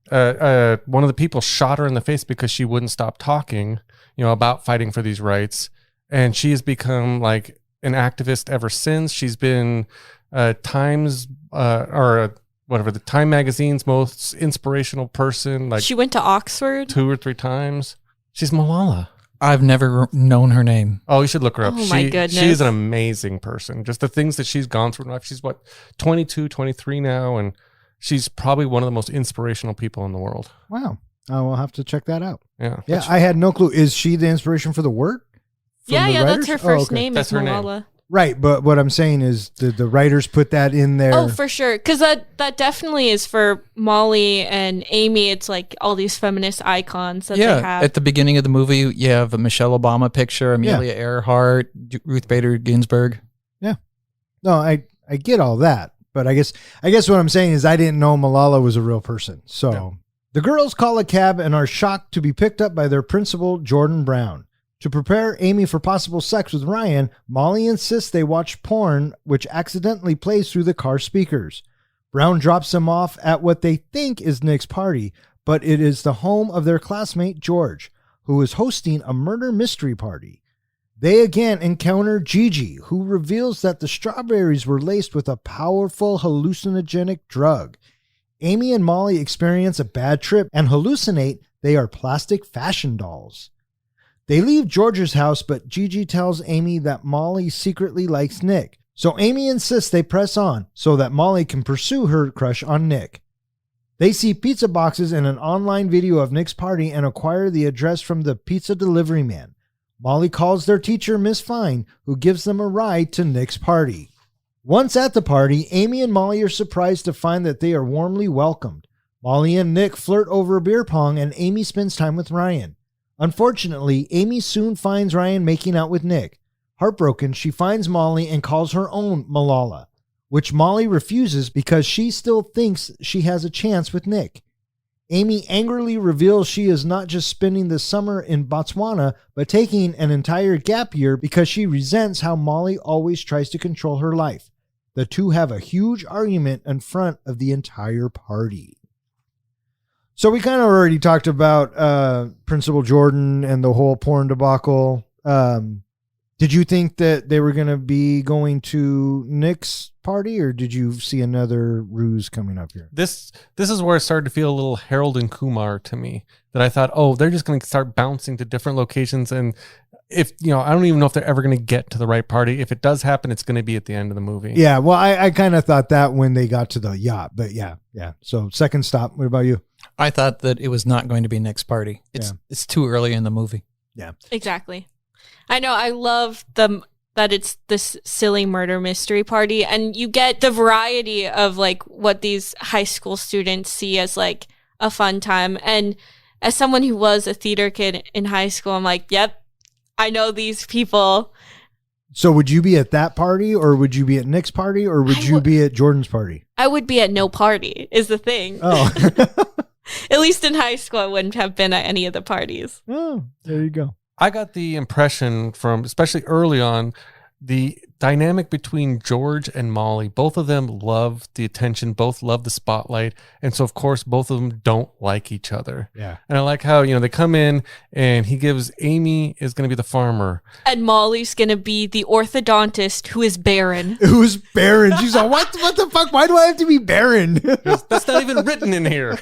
One of the people shot her in the face because she wouldn't stop talking, about fighting for these rights. And she has become like an activist ever since. She's been Times the Time magazine's most inspirational person. Like she went to Oxford 2 or 3 times. She's Malala. I've never known her name. Oh, you should look her up. Oh my goodness. She's an amazing person. Just the things that she's gone through in life. She's 22, 23 now, and she's probably one of the most inspirational people in the world. Wow. I will have to check that out. Yeah. Yeah, I had no clue. Is she the inspiration for the work? Yeah, that's her first name. That's is her Malala. name. Right, but what I'm saying is the writers put that in there. Oh, for sure. Because that definitely is for Molly and Amy. It's like all these feminist icons that they have. At the beginning of the movie, you have a Michelle Obama picture, Amelia Earhart, Ruth Bader Ginsburg. Yeah. No, I get all that. But I guess what I'm saying is I didn't know Malala was a real person. So No. The girls call a cab and are shocked to be picked up by their principal, Jordan Brown. To prepare Amy for possible sex with Ryan, Molly insists they watch porn, which accidentally plays through the car speakers. Brown drops them off at what they think is Nick's party, but it is the home of their classmate, George, who is hosting a murder mystery party. They again encounter Gigi, who reveals that the strawberries were laced with a powerful hallucinogenic drug. Amy and Molly experience a bad trip and hallucinate they are plastic fashion dolls. They leave George's house, but Gigi tells Amy that Molly secretly likes Nick. So Amy insists they press on so that Molly can pursue her crush on Nick. They see pizza boxes and an online video of Nick's party and acquire the address from the pizza delivery man. Molly calls their teacher, Miss Fine, who gives them a ride to Nick's party. Once at the party, Amy and Molly are surprised to find that they are warmly welcomed. Molly and Nick flirt over beer pong, and Amy spends time with Ryan. Unfortunately, Amy soon finds Ryan making out with Nick. Heartbroken, she finds Molly and calls her own Malala, which Molly refuses because she still thinks she has a chance with Nick. Amy angrily reveals she is not just spending the summer in Botswana, but taking an entire gap year because she resents how Molly always tries to control her life. The two have a huge argument in front of the entire party. So we kind of already talked about Principal Jordan and the whole porn debacle. Did you think that they were going to be going to Nick's party, or did you see another ruse coming up here? This is where it started to feel a little Harold and Kumar to me, that I thought, oh, they're just going to start bouncing to different locations. And if, I don't even know if they're ever going to get to the right party. If it does happen, it's going to be at the end of the movie. Yeah. Well, I kind of thought that when they got to the yacht, but yeah. So second stop. What about you? I thought that it was not going to be Nick's party. It's too early in the movie. Yeah. Exactly. I know. I love that it's this silly murder mystery party, and you get the variety of like what these high school students see as like a fun time. And as someone who was a theater kid in high school, I'm like, yep, I know these people. So would you be at that party, or would you be at Nick's party, or would you be at Jordan's party? I would be at no party, is the thing. Oh. At least in high school, I wouldn't have been at any of the parties. Oh, there you go. I got the impression from, especially early on, the dynamic between George and Molly. Both of them love the attention, both love the spotlight. And so, of course, both of them don't like each other. Yeah. And I like how, they come in and he gives Amy is going to be the farmer. And Molly's going to be the orthodontist who is barren. Who's barren? She's like, what the fuck? Why do I have to be barren? That's not even written in here.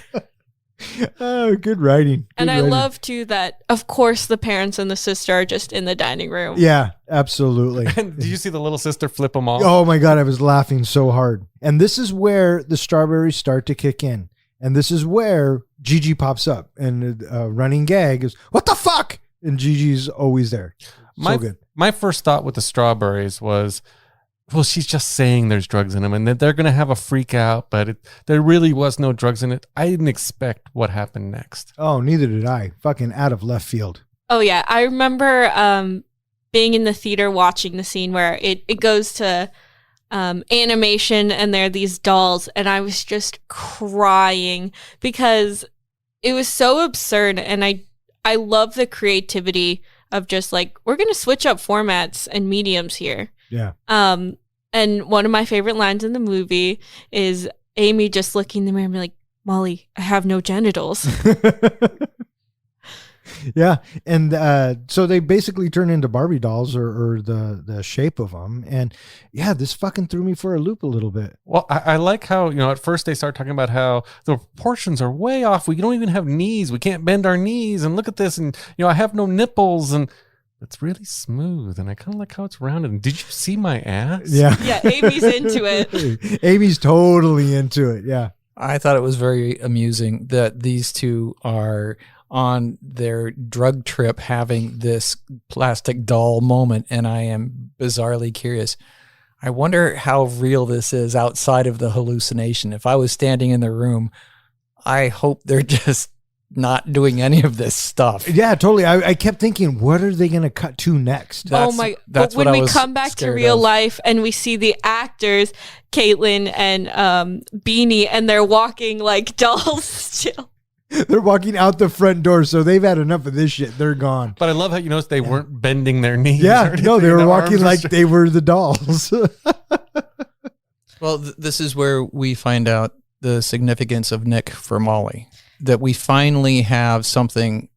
Oh, good writing. And I writing. love, too, that, of course, the parents and the sister are just in the dining room. Yeah, absolutely. And do you see the little sister flip them off? Oh my God, I was laughing so hard. And this is where the strawberries start to kick in. And this is where Gigi pops up. And a running gag is, what the fuck? And Gigi's always there. So good. My first thought with the strawberries was, well, she's just saying there's drugs in them and that they're going to have a freak out, but there really was no drugs in it. I didn't expect what happened next. Oh, neither did I. Fucking out of left field. Oh, yeah. I remember being in the theater watching the scene where it goes to animation and there are these dolls, and I was just crying because it was so absurd. And I love the creativity of just like, we're going to switch up formats and mediums here. Yeah. And one of my favorite lines in the movie is Amy just looking in the mirror and be like, Molly, I have no genitals. Yeah. And so they basically turn into Barbie dolls or the shape of them. And yeah, this fucking threw me for a loop a little bit. Well, I like how, at first they start talking about how the proportions are way off. We don't even have knees. We can't bend our knees. And look at this. And, I have no nipples. And it's really smooth, and I kind of like how it's rounded. And did you see my ass? Yeah. Yeah, Amy's into it. Amy's totally into it. Yeah. I thought it was very amusing that these two are on their drug trip having this plastic doll moment, and I am bizarrely curious. I wonder how real this is outside of the hallucination. If I was standing in the room, I hope they're just not doing any of this stuff. Yeah, totally. I kept thinking, what are they going to cut to next? But when we come back to real life and we see the actors, Caitlin and Beanie, and they're walking like dolls still. They're walking out the front door, so they've had enough of this shit. They're gone. But I love how you notice they weren't bending their knees. Yeah, no, they were walking like they were the dolls. Well, this is where we find out the significance of Nick for Molly. That we finally have something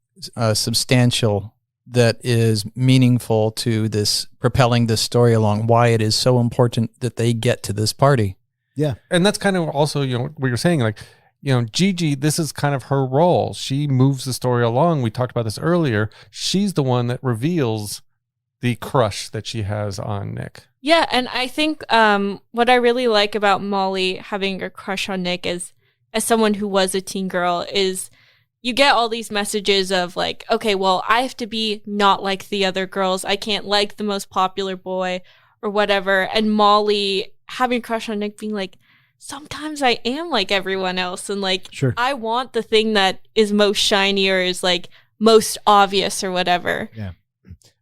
substantial that is meaningful to this, propelling this story along, why it is so important that they get to this party. Yeah. And that's kind of also, what you're saying, like, Gigi, this is kind of her role. She moves the story along. We talked about this earlier. She's the one that reveals the crush that she has on Nick. Yeah, and I think what I really like about Molly having a crush on Nick is, as someone who was a teen girl, is you get all these messages of like, okay, well, I have to be not like the other girls. I can't like the most popular boy or whatever. And Molly having a crush on Nick being like, sometimes I am like everyone else. And like, Sure. I want the thing that is most shiny or is like most obvious or whatever. Yeah.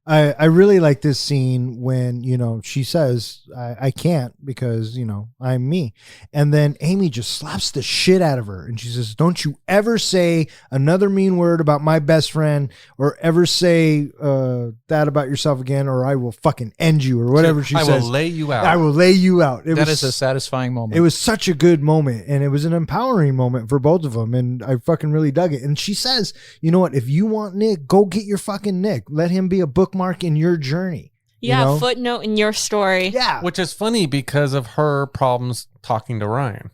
I really like this scene when, she says, I can't because, I'm me. And then Amy just slaps the shit out of her. And she says, don't you ever say another mean word about my best friend or ever say that about yourself again, or I will fucking end you or whatever she says. I will lay you out. I will lay you out. That is a satisfying moment. It was such a good moment, and it was an empowering moment for both of them, and I fucking really dug it. And she says, you know what? If you want Nick, go get your fucking Nick. Let him be a bookmark in your journey. Yeah, footnote in your story. Yeah. Which is funny because of her problems talking to Ryan.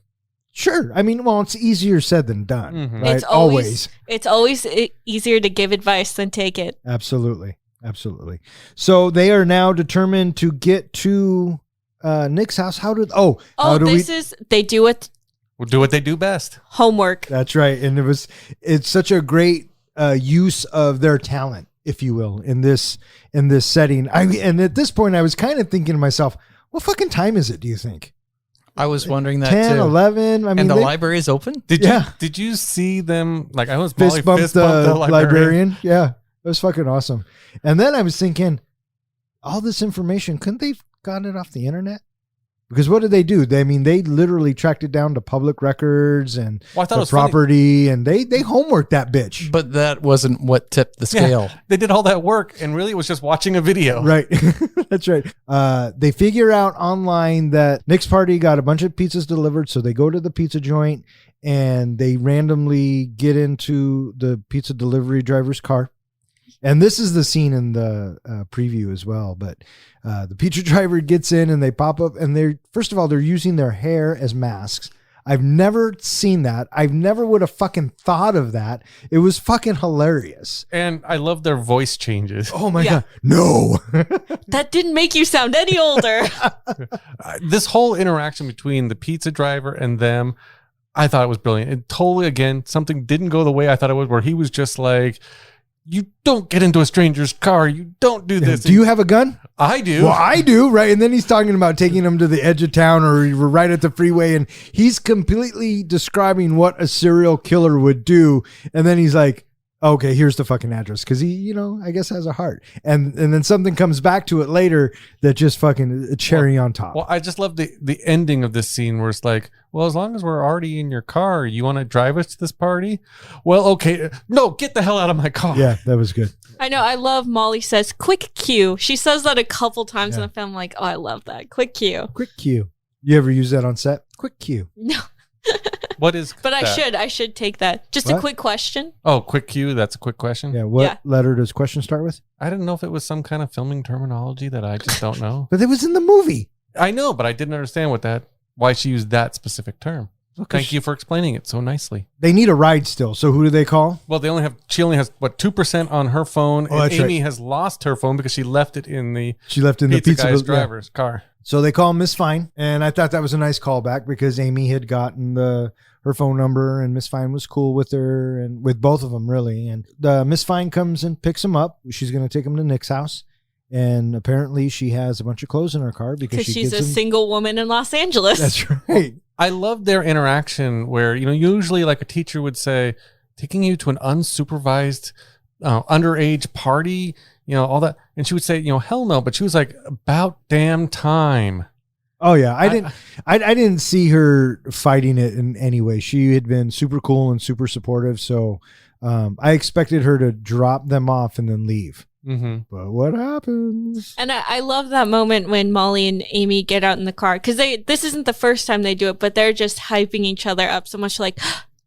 Sure. I mean, well, it's easier said than done. Mm-hmm. Right? It's always easier to give advice than take it. Absolutely. Absolutely. So they are now determined to get to Nick's house. They do it. We'll do what they do best. Homework. That's right. And it's such a great use of their talent, if you will, in this setting. And at this point I was kind of thinking to myself, what fucking time is it, do you think? I was wondering that 10, too. 11. I mean, and the library is open? Did you see them? Like, I was fist bump the librarian. Yeah, it was fucking awesome. And then I was thinking, all this information, couldn't they have gotten it off the internet? Because what did they do? They literally tracked it down to public records and Well, I thought it the was funny. property, and they homeworked that bitch. But that wasn't what tipped the scale. Yeah, they did all that work, and really it was just watching a video. Right. That's right. They figure out online that Nick's party got a bunch of pizzas delivered, so they go to the pizza joint and they randomly get into the pizza delivery driver's car. And this is the scene in the preview as well. But the pizza driver gets in and they pop up, and first of all, they're using their hair as masks. I've never seen that. I've never would have fucking thought of that. It was fucking hilarious. And I love their voice changes. Oh my Yeah. God. No. That didn't make you sound any older. This whole interaction between the pizza driver and them, I thought it was brilliant. It totally, again, something didn't go the way I thought it would, where he was just like, you don't get into a stranger's car. You don't do this. Do you have a gun? I do. Well, I do, right? And then he's talking about taking him to the edge of town, or we're right at the freeway, and he's completely describing what a serial killer would do. And then he's like, okay, here's the fucking address. Because he, I guess has a heart. And then something comes back to it later that just fucking a cherry on top. Well, I just love the ending of this scene where it's like, well, as long as we're already in your car, you want to drive us to this party? Well, okay. No, get the hell out of my car. Yeah, that was good. I know. I love Molly says, quick cue. She says that a couple times in the film. Like, oh, I love that. Quick cue. Quick cue. You ever use that on set? Quick cue. No. What is But that? I should take that. Just What? a quick question. Oh, quick cue. That's a quick question. Yeah. What Yeah. letter does question start with? I didn't know if it was some kind of filming terminology that I just don't know. But it was in the movie. I know, but I didn't understand why she used that specific term. Thank you for explaining it so nicely. They need a ride still. So who do they call? Well, she only has 2% on her phone, Oh, and that's Amy has lost her phone because she left it in the She left in the pizza guy's yeah. driver's car. So they call Miss Fine, and I thought that was a nice callback because Amy had gotten her phone number, and Miss Fine was cool with her and with both of them really. And Miss Fine comes and picks him up. She's going to take him to Nick's house, and apparently she has a bunch of clothes in her car because Because she's gives a him. single woman in Los Angeles. That's right. I love their interaction where, usually like a teacher would say, taking you to an unsupervised underage party, all that. And she would say, hell no. But she was like, about damn time. Oh yeah, I didn't see her fighting it in any way. She had been super cool and super supportive, so I expected her to drop them off and then leave. Mm-hmm. But what happens? And I love that moment when Molly and Amy get out in the car, because this isn't the first time they do it, but they're just hyping each other up so much, like,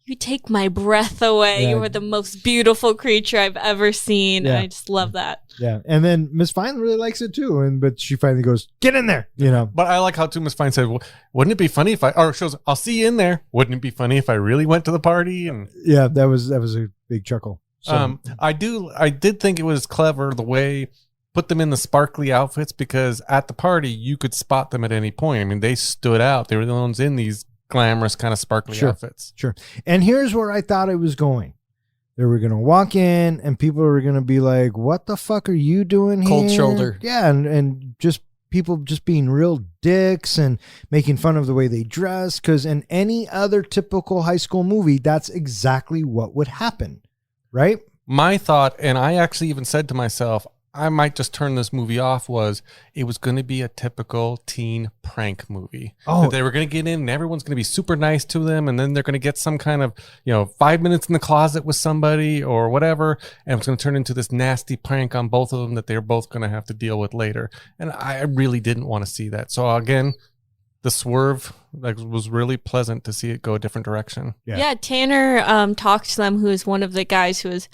you take my breath away. Yeah. You are the most beautiful creature I've ever seen. Yeah. I just love that. Yeah, and then Miss Fine really likes it too, but she finally goes, "Get in there," But I like how Miss Fine said, well, wouldn't it be funny if I'll see you in there. Wouldn't it be funny if I really went to the party? And Yeah, that was a big chuckle. So, I did think it was clever the way put them in the sparkly outfits, because at the party you could spot them at any point. I mean, they stood out. They were the ones in these glamorous kind of sparkly outfits. Sure. And here's where I thought it was going. They were going to walk in and people were going to be like, what the fuck are you doing here? Cold shoulder. Yeah. And just people just being real dicks and making fun of the way they dress. Because in any other typical high school movie, that's exactly what would happen. Right? My thought, and I actually even said to myself, I might just turn this movie off, was it was going to be a typical teen prank movie. Oh. That they were going to get in and everyone's going to be super nice to them, and then they're going to get some kind of, 5 minutes in the closet with somebody or whatever, and it's going to turn into this nasty prank on both of them that they're both going to have to deal with later. And I really didn't want to see that. So again, the swerve was really pleasant to see it go a different direction. Yeah, Tanner talked to them, who is one of the guys who was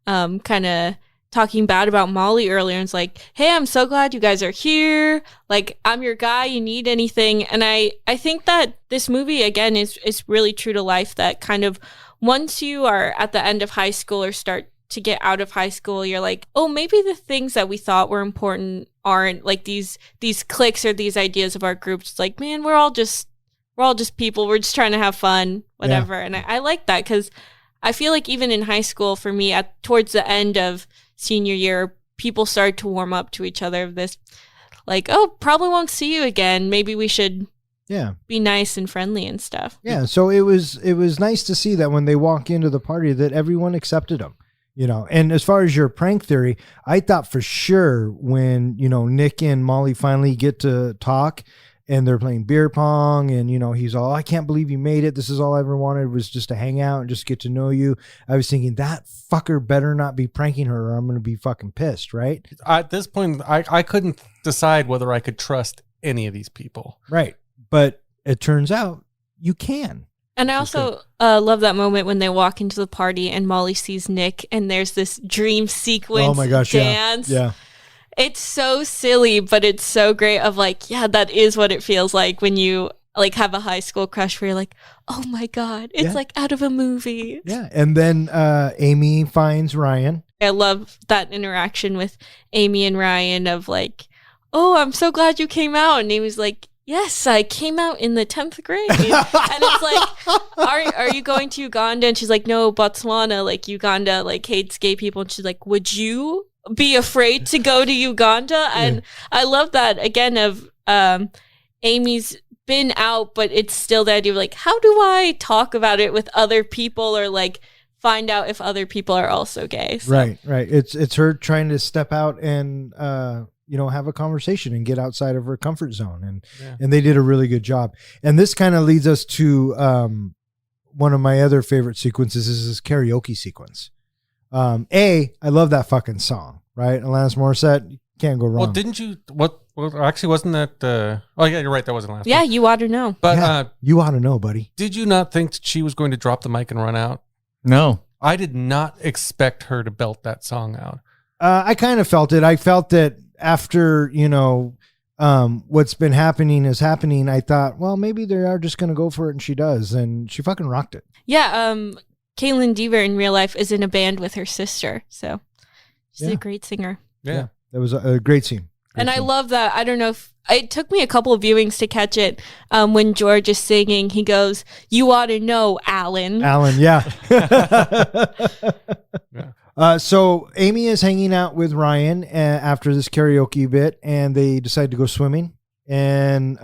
kind of talking bad about Molly earlier, and it's like, hey, I'm so glad you guys are here. Like, I'm your guy. You need anything. And I think that this movie, again, is really true to life, that kind of once you are at the end of high school or start to get out of high school, you're like, oh, maybe the things that we thought were important aren't, like these cliques or these ideas of our groups. It's like, man, we're all just people. We're just trying to have fun, whatever. Yeah. And I like that, because I feel like even in high school, for me, towards the end of senior year, people started to warm up to each other. This, like, oh, probably won't see you again. Maybe we should be nice and friendly and stuff. Yeah. So it was nice to see that when they walk into the party that everyone accepted them. You know, and as far as your prank theory, I thought for sure when, you know, Nick and Molly finally get to talk and they're playing beer pong and, you know, he's all, I can't believe you made it. This is all I ever wanted was just to hang out and just get to know you. I was thinking that fucker better not be pranking her or I'm going to be fucking pissed, right? At this point, I couldn't decide whether I could trust any of these people. Right. But it turns out you can. And I also love that moment when they walk into the party and Molly sees Nick and there's this dream sequence Oh my gosh, dance. Yeah. It's so silly, but it's so great of like, yeah, that is what it feels like when you like have a high school crush where you're like, oh my God, it's like out of a movie. Yeah. And then Amy finds Ryan. I love that interaction with Amy and Ryan of like, oh, I'm so glad you came out. And Amy's like, yes, I came out in the 10th grade. And it's like, are you going to Uganda? And she's like, no, Botswana, like Uganda, like hates gay people. And she's like, would you be afraid to go to Uganda? And I love that again of Amy's been out, but it's still the idea of like, how do I talk about it with other people or like find out if other people are also gay? So. Right. It's her trying to step out and, you know, have a conversation and get outside of her comfort zone. And they did a really good job. And this kind of leads us to one of my other favorite sequences is this karaoke sequence. I love that fucking song, right? Alanis Morissette, can't go wrong. Well, didn't you, actually wasn't that, oh yeah, you're right, that wasn't the last Yeah, one. you ought to know. But you ought to know, buddy. did you not think she was going to drop the mic and run out? No. I did not expect her to belt that song out. I kind of felt it. I felt that after, you know, what's been happening is happening. I thought, well, maybe they are just going to go for it. And she does. And she fucking rocked it. Yeah. Caitlin Dever in real life is in a band with her sister. So she's a great singer. Yeah. That was a great scene. I love that. I don't know if it took me a couple of viewings to catch it. When George is singing, he goes, you ought to know, Alan. Alan, yeah. So Amy is hanging out with Ryan after this karaoke bit, and they decide to go swimming. And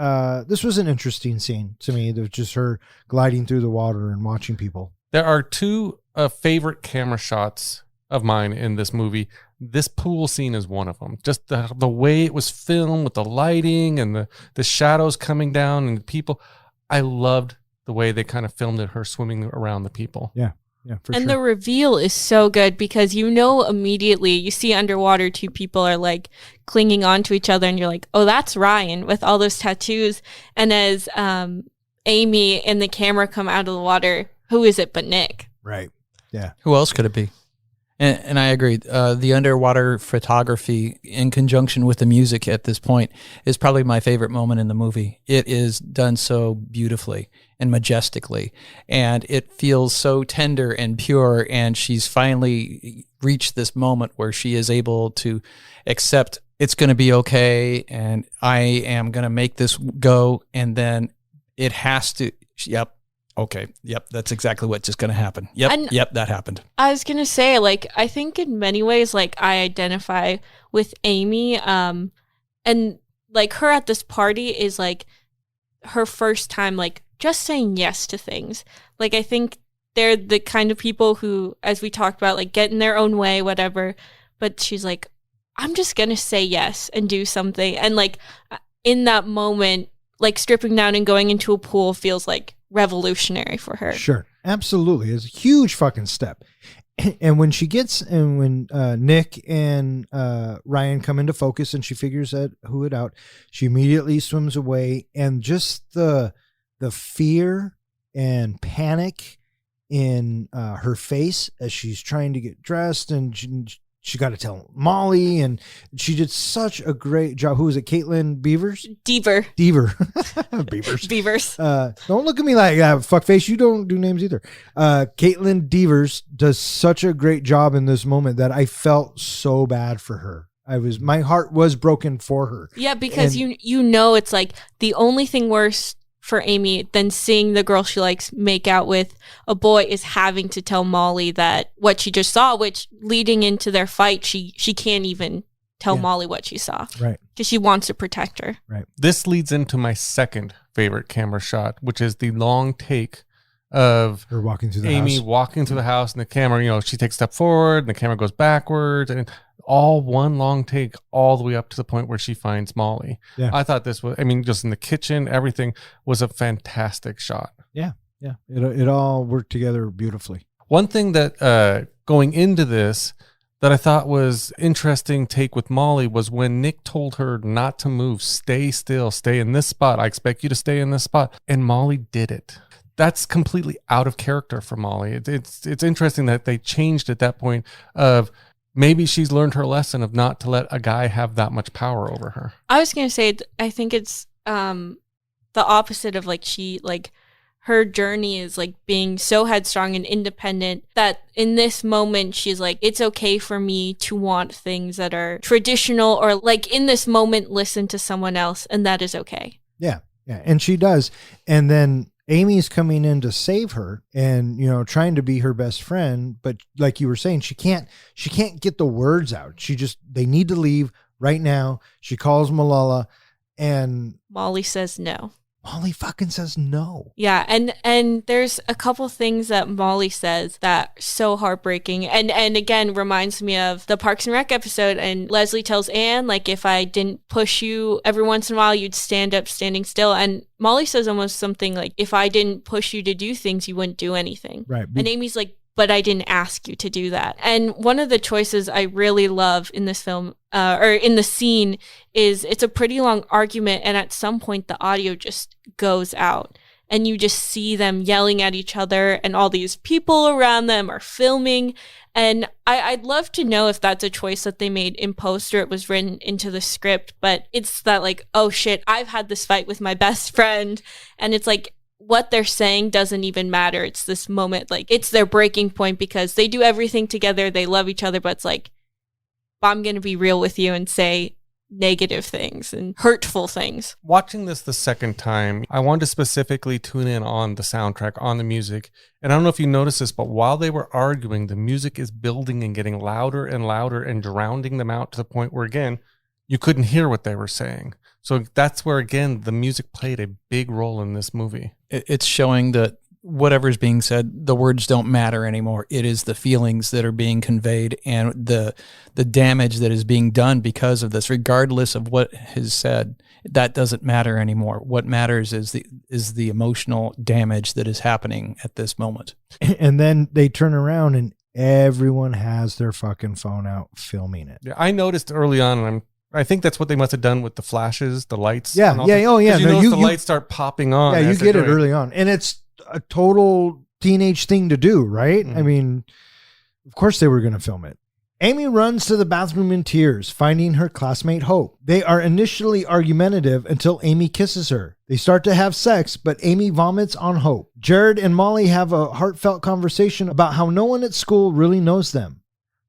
this was an interesting scene to me. It was just her gliding through the water and watching people. There are two favorite camera shots of mine in this movie. This pool scene is one of them. Just the way it was filmed with the lighting and the shadows coming down and the people. I loved the way they kind of filmed it, her swimming around the people. Yeah, for sure. And the reveal is so good because you know immediately, you see underwater two people are like clinging onto each other and you're like, oh, that's Ryan with all those tattoos. And as Amy and the camera come out of the water, who is it but Nick? Right. Yeah. Who else could it be? And I agree. The underwater photography in conjunction with the music at this point is probably my favorite moment in the movie. It is done so beautifully and majestically, and it feels so tender and pure, and she's finally reached this moment where she is able to accept it's going to be okay, and I am going to make this go, and then it has to, yep. Okay. Yep. That's exactly what's just going to happen. Yep. That happened. I was going to say, like, I think in many ways, like, I identify with Amy. And, like, her at this party is, like, her first time, like, just saying yes to things. Like, I think they're the kind of people who, as we talked about, like, get in their own way, whatever. But she's like, I'm just going to say yes and do something. And, like, in that moment, like, stripping down and going into a pool feels like revolutionary for her. Sure. Absolutely. It's a huge fucking step. And when when Nick and Ryan come into focus and she figures it out, she immediately swims away. And just the fear and panic in her face as she's trying to get dressed, and she got to tell Molly, and she did such a great job. Who is it? Caitlin Beavers? Deaver. Beavers. Beavers. Don't look at me like that, fuckface. You don't do names either. Caitlin Devers does such a great job in this moment that I felt so bad for her. My heart was broken for her. Yeah, because you know it's like the only thing worse for Amy than seeing the girl she likes make out with a boy is having to tell Molly that what she just saw, which leading into their fight, she can't even tell Molly what she saw. Right. Because she wants to protect her. Right. This leads into my second favorite camera shot, which is the long take of Her walking through the Amy house. walking through the house, and the camera, she takes a step forward and the camera goes backwards, and all one long take all the way up to the point where she finds Molly. Yeah. I thought this was, just in the kitchen, everything was a fantastic shot. Yeah. It all worked together beautifully. One thing that going into this that I thought was interesting take with Molly was when Nick told her not to move, stay still, stay in this spot. I expect you to stay in this spot. And Molly did it. That's completely out of character for Molly. It's interesting that they changed at that point of maybe she's learned her lesson of not to let a guy have that much power over her. I was going to say, I think it's the opposite of her journey is like being so headstrong and independent that in this moment she's like, it's okay for me to want things that are traditional, or like in this moment listen to someone else, and that is okay. Yeah. And she does. And then Amy's coming in to save her and, trying to be her best friend. But like you were saying, she can't get the words out. They need to leave right now. She calls Malala and Molly says no. Molly fucking says no. Yeah, and there's a couple things that Molly says that are so heartbreaking, and again reminds me of the Parks and Rec episode. And Leslie tells Anne, like, if I didn't push you every once in a while, you'd stand up standing still. And Molly says almost something like, if I didn't push you to do things, you wouldn't do anything. Right. And Amy's like, but I didn't ask you to do that. And one of the choices I really love in this film, or in the scene, is it's a pretty long argument, and at some point the audio just goes out, and you just see them yelling at each other, and all these people around them are filming. And I'd love to know if that's a choice that they made in post or it was written into the script, but it's that like, oh shit, I've had this fight with my best friend, and it's like, what they're saying doesn't even matter. It's this moment, like it's their breaking point because they do everything together. They love each other, but it's like, I'm going to be real with you and say negative things and hurtful things. Watching this the second time, I wanted to specifically tune in on the soundtrack, on the music. And I don't know if you noticed this, but while they were arguing, the music is building and getting louder and louder and drowning them out to the point where, again, you couldn't hear what they were saying. So that's where, again, the music played a big role in this movie. It's showing that whatever's being said, the words don't matter anymore. It is the feelings that are being conveyed and the damage that is being done because of this, regardless of what is said. That doesn't matter anymore. What matters is the emotional damage that is happening at this moment. And then they turn around and everyone has their fucking phone out filming it. Yeah, I noticed early on, and I think that's what they must have done with the flashes, the lights. Yeah. Oh, yeah. The lights start popping on. Yeah, you get it early on. And it's a total teenage thing to do, right? Mm-hmm. I mean, of course they were going to film it. Amy runs to the bathroom in tears, finding her classmate Hope. They are initially argumentative until Amy kisses her. They start to have sex, but Amy vomits on Hope. Jared and Molly have a heartfelt conversation about how no one at school really knows them.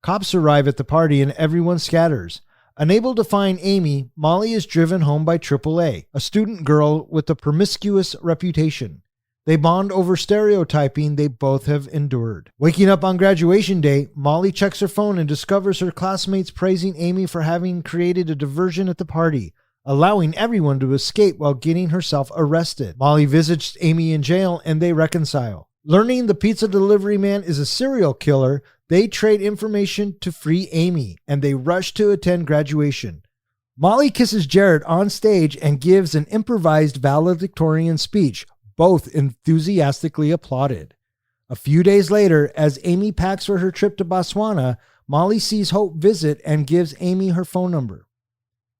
Cops arrive at the party and everyone scatters. Unable to find Amy, Molly is driven home by AAA, a student girl with a promiscuous reputation. They bond over stereotyping they both have endured. Waking up on graduation day, Molly checks her phone and discovers her classmates praising Amy for having created a diversion at the party, allowing everyone to escape while getting herself arrested. Molly visits Amy in jail and they reconcile. Learning the pizza delivery man is a serial killer, they trade information to free Amy, and they rush to attend graduation. Molly kisses Jared on stage and gives an improvised valedictorian speech, both enthusiastically applauded. A few days later, as Amy packs for her trip to Botswana, Molly sees Hope visit and gives Amy her phone number.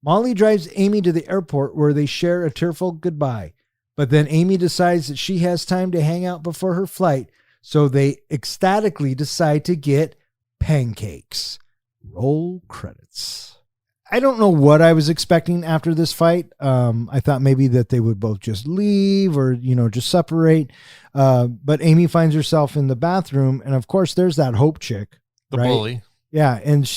Molly drives Amy to the airport where they share a tearful goodbye, but then Amy decides that she has time to hang out before her flight, so they ecstatically decide to get pancakes. Roll credits. I don't know what I was expecting after this fight. I thought maybe that they would both just leave or, just separate. But Amy finds herself in the bathroom. And of course, there's that Hope chick. The right? bully. Yeah. And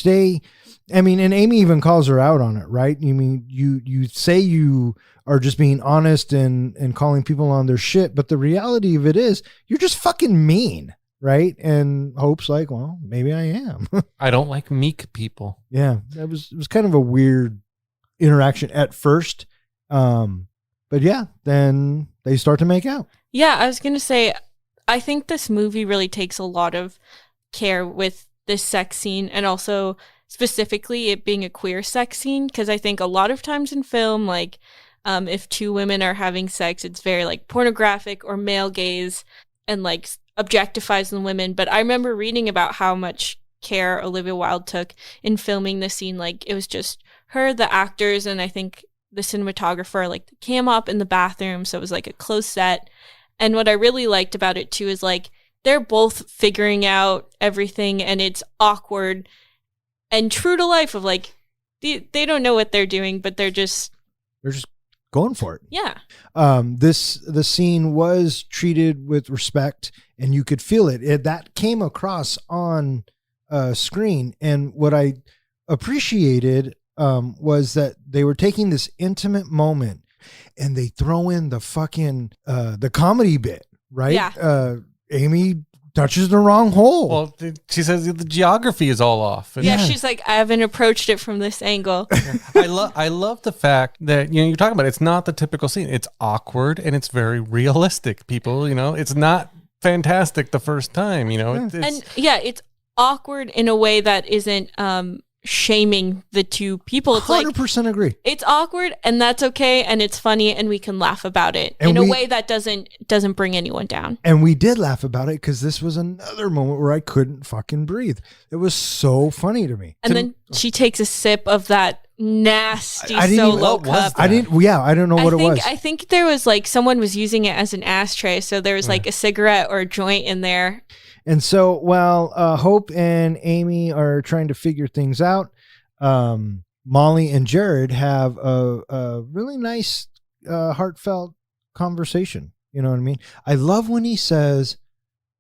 and Amy even calls her out on it, right? You mean, you say you are just being honest and calling people on their shit. But the reality of it is you're just fucking mean. Right. And Hope's like, well, maybe I am. I don't like meek people. Yeah. It was kind of a weird interaction at first. But yeah, then they start to make out. Yeah, I was going to say, I think this movie really takes a lot of care with this sex scene, and also specifically it being a queer sex scene, because I think a lot of times in film, like if two women are having sex, it's very like pornographic or male gaze and like objectifies the women. But I remember reading about how much care Olivia Wilde took in filming the scene. Like it was just her, the actors, and I think the cinematographer, like the cam op in the bathroom, so it was like a close set. And what I really liked about it too is like they're both figuring out everything, and it's awkward and true to life of like they don't know what they're doing, but they're just going for it. Yeah. The scene was treated with respect, and you could feel it. That came across on screen. And what I appreciated was that they were taking this intimate moment and they throw in the fucking the comedy bit, right? Yeah. Amy touches the wrong hole. Well, she says the geography is all off. And Yeah, she's like, I haven't approached it from this angle. I love the fact that, you're talking about it's not the typical scene. It's awkward and it's very realistic. People, it's not fantastic the first time. It's awkward in a way that isn't shaming the two people. It's 100% agree. It's awkward, and that's okay, and it's funny, and we can laugh about it in a way that doesn't bring anyone down. And we did laugh about it because this was another moment where I couldn't fucking breathe. It was so funny to me. And then she takes a sip of that nasty Solo cup. I don't know what it was. I think there was like someone was using it as an ashtray, so there was like a cigarette or a joint in there. And so while Hope and Amy are trying to figure things out, Molly and Jared have a really nice, heartfelt conversation. You know what I mean? I love when he says,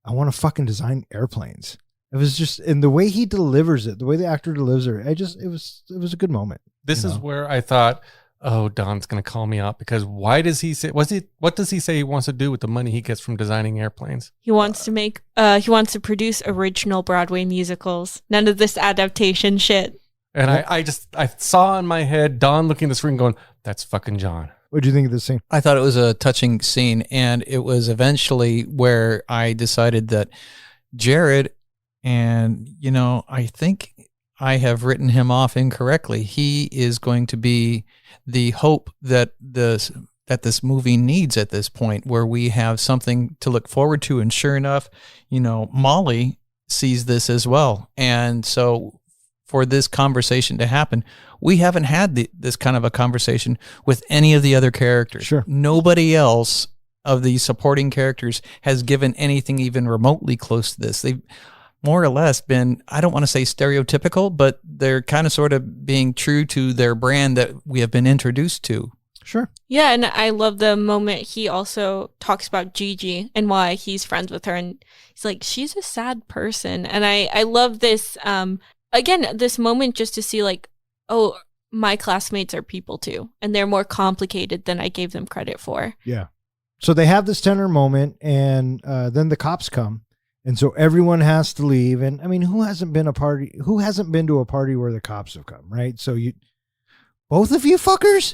I want to fucking design airplanes. It was just, and the way he delivers it, the way the actor delivers it, it was a good moment. This is where I thought, oh, Don's going to call me out, because why does he say, what does he say he wants to do with the money he gets from designing airplanes? He wants to produce original Broadway musicals. None of this adaptation shit. And I saw in my head Don looking at the screen going, that's fucking John. What do you think of this scene? I thought it was a touching scene, and it was eventually where I decided that Jared, and I think I have written him off incorrectly. He is going to be the hope that this movie needs at this point, where we have something to look forward to. And sure enough, Molly sees this as well. And so for this conversation to happen, we haven't had this kind of a conversation with any of the other characters. Sure. Nobody else of the supporting characters has given anything even remotely close to this. They've more or less been, I don't want to say stereotypical, but they're kind of sort of being true to their brand that we have been introduced to. Sure. Yeah, and I love the moment he also talks about Gigi and why he's friends with her, and he's like, she's a sad person. And I love this, again, this moment just to see like, oh, my classmates are people too, and they're more complicated than I gave them credit for. Yeah. So they have this tenor moment, and then the cops come. And so everyone has to leave. And I mean, who hasn't been to a party where the cops have come, right? So both of you fuckers?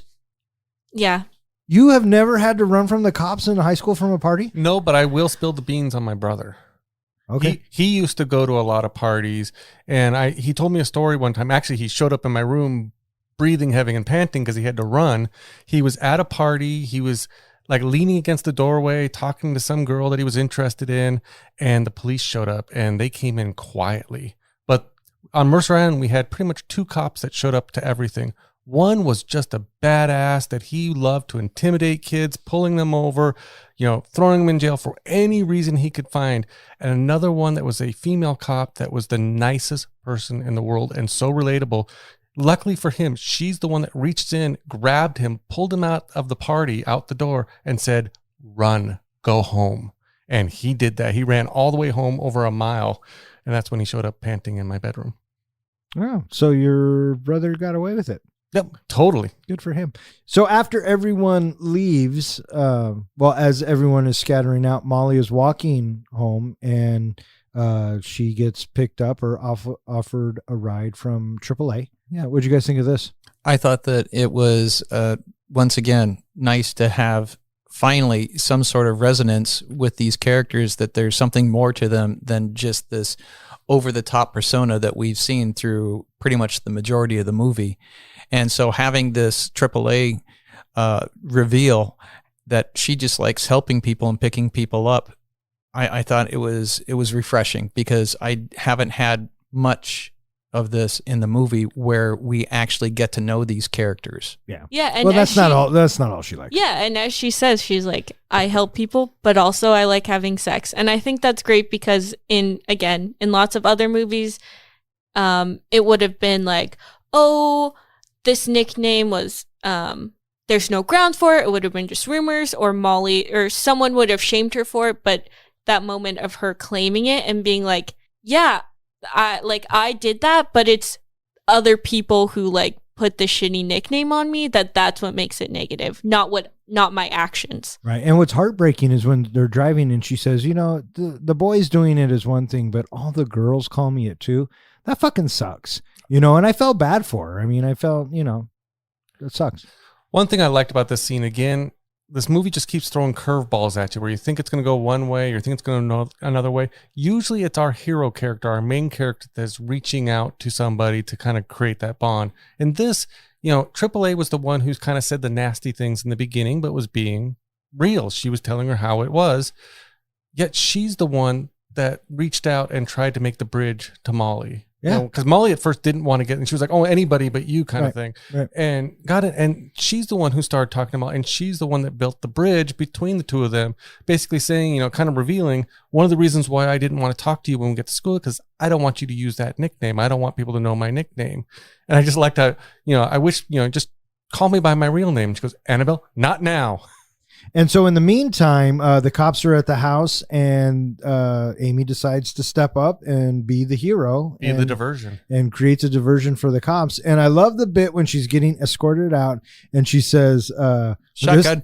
Yeah. You have never had to run from the cops in high school from a party? No, but I will spill the beans on my brother. Okay. He used to go to a lot of parties, and he told me a story one time. Actually, he showed up in my room breathing heavy and panting because he had to run. He was at a party. He was like leaning against the doorway, talking to some girl that he was interested in, and the police showed up, and they came in quietly. But on Mercer Island, we had pretty much two cops that showed up to everything. One was just a badass that he loved to intimidate kids, pulling them over, throwing them in jail for any reason he could find. And another one that was a female cop that was the nicest person in the world and so relatable. Luckily for him, she's the one that reached in, grabbed him, pulled him out of the party, out the door, and said, run, go home. And he did that. He ran all the way home, over a mile. And that's when he showed up panting in my bedroom. Oh, so your brother got away with it. Yep, totally. Good for him. So after everyone leaves, as everyone is scattering out, Molly is walking home, and she gets picked up or offered a ride from AAA. Yeah, what'd you guys think of this? I thought that it was, once again, nice to have finally some sort of resonance with these characters, that there's something more to them than just this over-the-top persona that we've seen through pretty much the majority of the movie. And so having this AAA reveal that she just likes helping people and picking people up, I thought it was refreshing, because I haven't had much of this in the movie where we actually get to know these characters. Yeah. Yeah. And Well, that's not all she likes. Yeah. And as she says, she's like, I help people, but also I like having sex. And I think that's great, because in lots of other movies, it would have been like, oh, this nickname was, there's no ground for it. It would have been just rumors, or Molly or someone would have shamed her for it. But that moment of her claiming it and being like, yeah, I did that, but it's other people who like put the shitty nickname on me, that's what makes it negative, not my actions. Right. And what's heartbreaking is when they're driving and she says, the boys doing it is one thing, but all the girls call me it too. That fucking sucks. And I felt bad for her. I mean, I felt, it sucks. One thing I liked about this scene, again, this movie just keeps throwing curveballs at you, where you think it's going to go one way, or you think it's going to go another way. Usually it's our hero character, our main character, that's reaching out to somebody to kind of create that bond. And this, AAA was the one who's kind of said the nasty things in the beginning, but was being real. She was telling her how it was. Yet she's the one that reached out and tried to make the bridge to Molly. Yeah. Because Molly at first didn't want to get, and she was like, oh, anybody but you kind of thing. Right. And got it. And she's the one who started talking about, and she's the one that built the bridge between the two of them, basically saying, kind of revealing one of the reasons why I didn't want to talk to you when we get to school, because I don't want you to use that nickname. I don't want people to know my nickname. And I just liked how, I wish, just call me by my real name. She goes, Annabelle, not now. And so in the meantime, the cops are at the house, and Amy decides to step up and be the hero. Be the diversion. And creates a diversion for the cops. And I love the bit when she's getting escorted out and she says, shotgun.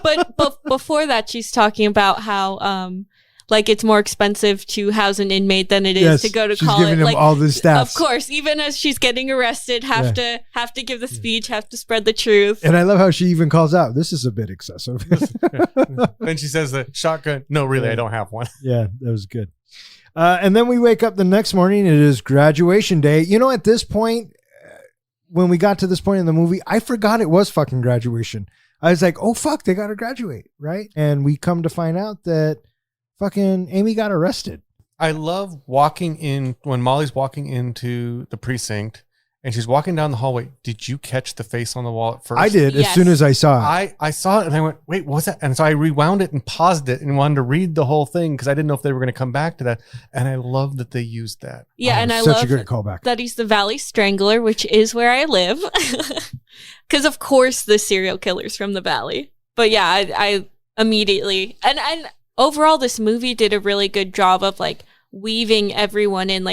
But before that, she's talking about how it's more expensive to house an inmate than it is to go to college. She's giving him all the stats. Of course, even as she's getting arrested, have to give the speech, have to spread the truth. And I love how she even calls out, this is a bit excessive. Then she says the shotgun. No, really, I don't have one. Yeah, that was good. And then we wake up the next morning. It is graduation day. At this point, when we got to this point in the movie, I forgot it was fucking graduation. I was like, oh, fuck, they got to graduate, right? And we come to find out that fucking Amy got arrested. I love walking in, when Molly's walking into the precinct and she's walking down the hallway. Did you catch the face on the wall at first? I did. As soon as I saw it. I saw it and I went, wait, what's that? And so I rewound it and paused it and wanted to read the whole thing, because I didn't know if they were going to come back to that. And I love that they used that. Yeah, and I such love a great callback. that he's the Valley Strangler, which is where I live. Because of course the serial killer's from the Valley. But yeah, I immediately, and overall, this movie did a really good job of weaving everyone in.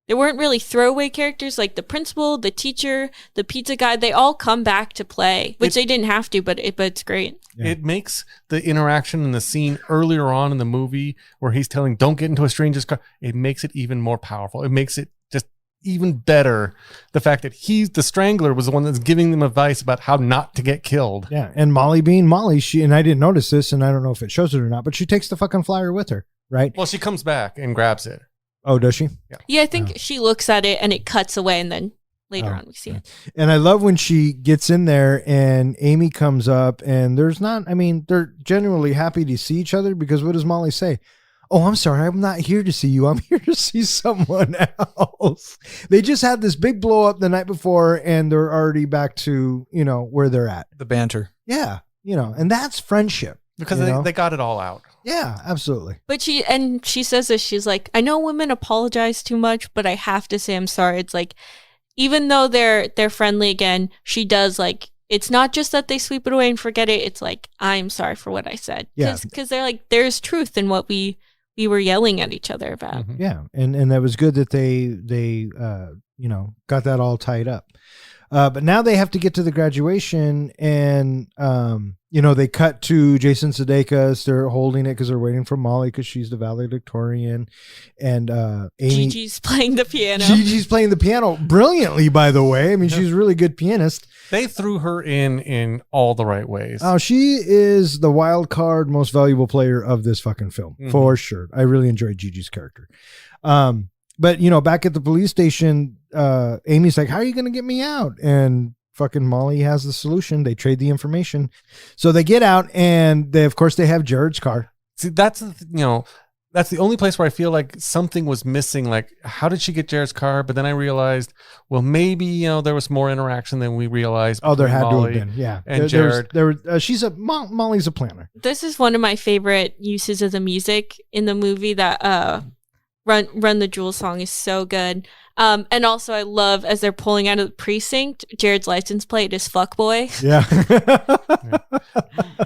There weren't really throwaway characters, like the principal, the teacher, the pizza guy. They all come back to play, which they didn't have to, but it's great. Yeah. It makes the interaction in the scene earlier on in the movie where he's telling, don't get into a stranger's car. It makes it even more powerful. It makes it just even better. The fact that the Strangler was the one that's giving them advice about how not to get killed. Yeah. And Molly being Molly, and I didn't notice this, and I don't know if it shows it or not, but she takes the fucking flyer with her, right? Well, she comes back and grabs it. Oh, does she? Yeah, I think she looks at it and it cuts away, and then later on we see it. And I love when she gets in there and Amy comes up, and they're genuinely happy to see each other, because what does Molly say? Oh, I'm sorry, I'm not here to see you. I'm here to see someone else. They just had this big blow up the night before, and they're already back to, where they're at. The banter. Yeah. And that's friendship. Because they got it all out. Yeah, absolutely. But she says this, she's like, I know women apologize too much, but I have to say I'm sorry. It's like, even though they're friendly again, she does it's not just that they sweep it away and forget it. It's like, I'm sorry for what I said. Because they're like, there's truth in what we were yelling at each other about. Mm-hmm. Yeah. And that was good that they got that all tied up. But now they have to get to the graduation, and, they cut to Jason Sudeikis. They're holding it because they're waiting for Molly because she's the valedictorian. And Amy. Gigi's playing the piano. Gigi's playing the piano brilliantly, by the way. I mean, she's a really good pianist. They threw her in all the right ways. Oh, she is the wild card, most valuable player of this fucking film, for sure. I really enjoyed Gigi's character. But, back at the police station, Amy's like, how are you going to get me out? And fucking Molly has the solution. They trade the information. So they get out and they have Jared's car. See, that's the only place where I feel like something was missing. Like, how did she get Jared's car? But then I realized, well, maybe, there was more interaction than we realized. Oh, there had Molly to have been. Yeah. And Jared. Molly's a planner. This is one of my favorite uses of the music in the movie. That Run the Jewels song is so good. And also I love, as they're pulling out of the precinct, Jared's license plate is fuckboy. Yeah.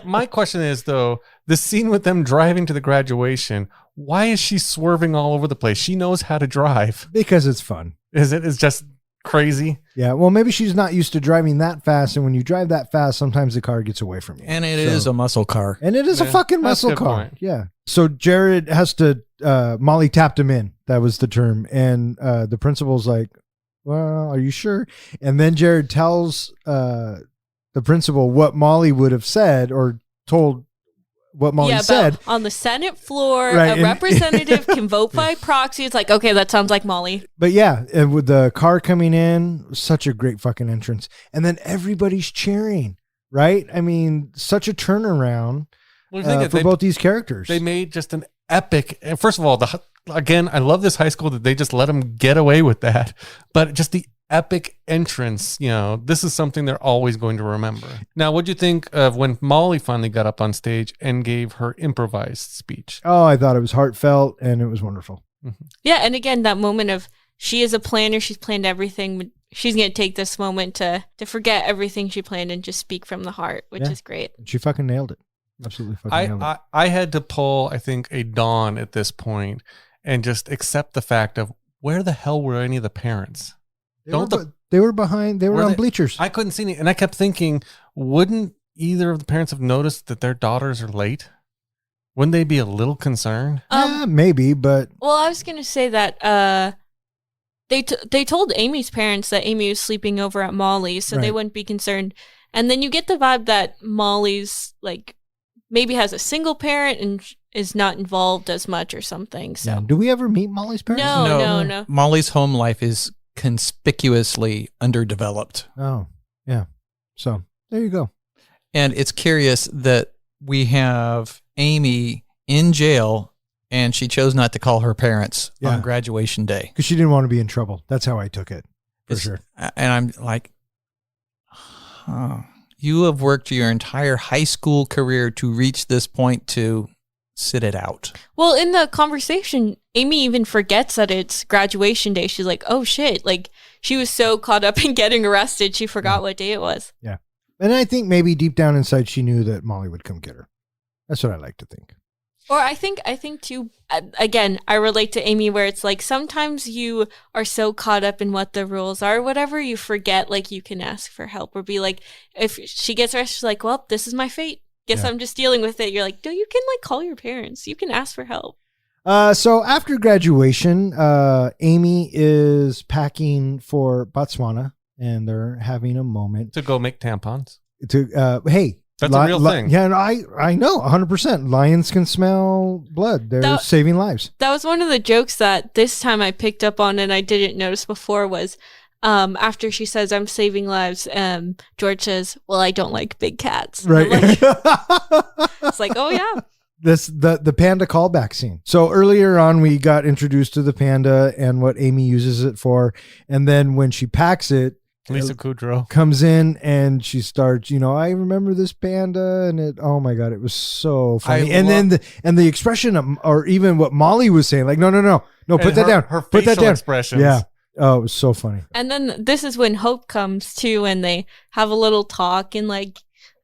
My question is, though, the scene with them driving to the graduation, why is she swerving all over the place? She knows how to drive. Because it's fun. Is it? It's just crazy. Yeah. Well, maybe she's not used to driving that fast. And when you drive that fast, sometimes the car gets away from you. And it is a muscle car. And it is a fucking that's a muscle good car. point. Yeah. So Jared has to, Molly tapped him in. That was the term. And the principal's like, well, are you sure? And then Jared tells the principal what Molly would have said or told what Molly said. On the Senate floor, Right, a representative can vote by proxy. It's like, okay, that sounds like Molly. But yeah, and with the car coming in, such a great fucking entrance. And then everybody's cheering, right? I mean, such a turnaround for both these characters. They made just an epic. And first of all, again, I love this high school that they just let them get away with that. But just the epic entrance, this is something they're always going to remember. Now, what'd you think of when Molly finally got up on stage and gave her improvised speech? Oh, I thought it was heartfelt and it was wonderful. Mm-hmm. Yeah, and again, that moment of she is a planner. She's planned everything. She's going to take this moment to forget everything she planned and just speak from the heart, which is great. She fucking nailed it. Absolutely fucking nailed it. I had to pull, I think, a Dawn at this point and just accept the fact of where the hell were any of the parents? They were behind. They were on bleachers. I couldn't see any. And I kept thinking, wouldn't either of the parents have noticed that their daughters are late? Wouldn't they be a little concerned? Yeah, maybe, but... Well, I was going to say that they told Amy's parents that Amy was sleeping over at Molly's, so they wouldn't be concerned. And then you get the vibe that Molly's, like, maybe has a single parent and is not involved as much or something. So, do we ever meet Molly's parents? No. Molly's home life is conspicuously underdeveloped. Oh, yeah. So there you go. And it's curious that we have Amy in jail and she chose not to call her parents on graduation day. Because she didn't want to be in trouble. That's how I took it, for sure. And I'm like, you have worked your entire high school career to reach this point to sit it out. Well, in the conversation, Amy even forgets that it's graduation day. She's like, oh shit. Like, she was so caught up in getting arrested, she forgot what day it was. Yeah. And I think maybe deep down inside, she knew that Molly would come get her. That's what I like to think. Or I think too, again, I relate to Amy where it's like, sometimes you are so caught up in what the rules are, whatever, you forget, like, you can ask for help or be like, if she gets arrested, she's like, well, this is my fate. Guess I'm just dealing with it. You're like, no, you can, like, call your parents. You can ask for help. So after graduation, Amy is packing for Botswana and they're having a moment to go make tampons. Hey, that's a real thing. Yeah, and I know 100%. Lions can smell blood. They're saving lives. That was one of the jokes that this time I picked up on and I didn't notice before was after she says, I'm saving lives, George says, well, I don't like big cats. Right. It's like, oh, yeah. The panda callback scene. So earlier on, we got introduced to the panda and what Amy uses it for. And then when she packs it, Lisa Kudrow comes in and she starts, I remember this panda and it, oh my God, it was so funny. Then the expression or even what Molly was saying, like, no, put that down. Her put that facial down. expressions. Yeah. Oh, it was so funny. And then this is when Hope comes too, and they have a little talk and like,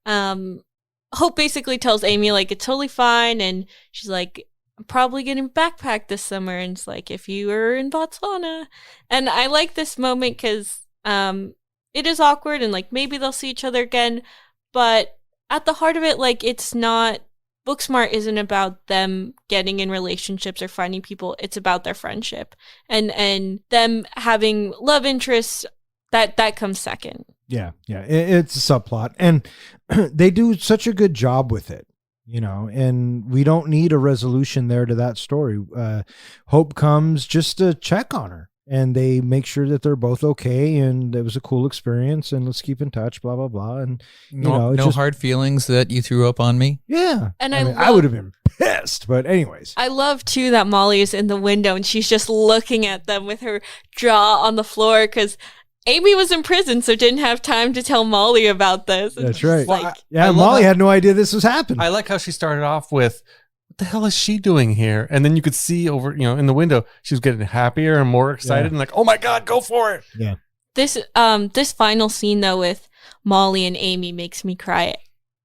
Hope basically tells Amy like, it's totally fine. And she's like, I'm probably getting backpacked this summer. And it's like, if you were in Botswana. And I like this moment because, it is awkward and like maybe they'll see each other again, but at the heart of it, like, it's not, Booksmart isn't about them getting in relationships or finding people. It's about their friendship and them having love interests. That comes second. Yeah. It's a subplot, and they do such a good job with it, and we don't need a resolution there to that story. Hope comes just to check on her, and they make sure that they're both okay, and it was a cool experience, and let's keep in touch, blah, blah, blah. And, No hard feelings that you threw up on me. Yeah. And I would have been pissed, but anyways. I love, too, that Molly is in the window and she's just looking at them with her jaw on the floor because Amy was in prison, so didn't have time to tell Molly about this. That's right. Like, yeah, Molly had no idea this was happening. I like how she started off with, what the hell is she doing here? And then you could see over, in the window, she was getting happier and more excited and like, oh my God, go for it. Yeah. This final scene, though, with Molly and Amy makes me cry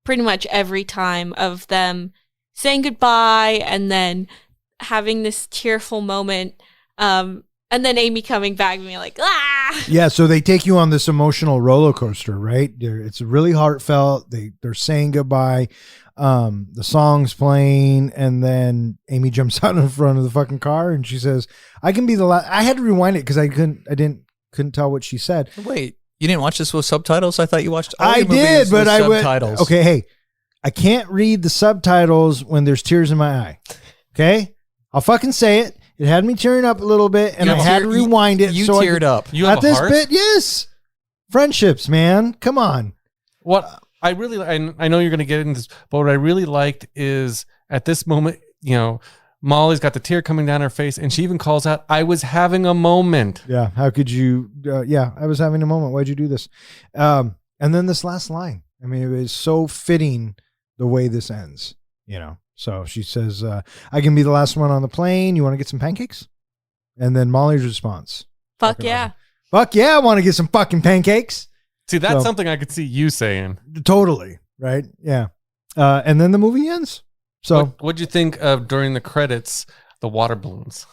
pretty much every time, of them saying goodbye and then having this tearful moment. And then Amy coming back and being like, ah! Yeah, so they take you on this emotional roller coaster, right? It's really heartfelt. They're saying goodbye. The song's playing, and then Amy jumps out in front of the fucking car, and she says, "I can be the last." I had to rewind it because I couldn't tell what she said. Wait, you didn't watch this with subtitles? I thought you watched. All I your movies did, but with I went. subtitles. Okay, hey, I can't read the subtitles when there's tears in my eye. Okay, I'll fucking say it. It had me tearing up a little bit, and I had to rewind it. You so teared up. You have at a this heart? bit, yes. Friendships, man. Come on. What I know you're going to get into this, but what I really liked is at this moment, Molly's got the tear coming down her face, and she even calls out, "I was having a moment." Yeah. How could you? Yeah, I was having a moment. Why'd you do this? And then this last line. I mean, it was so fitting the way this ends. So she says, "I can be the last one on the plane. You want to get some pancakes?" And then Molly's response, Fuck yeah. awesome. Fuck yeah, I want to get some fucking pancakes. See, that's something I could see you saying. Totally. Right. Yeah. And then the movie ends. So What'd you think of during the credits, the water balloons?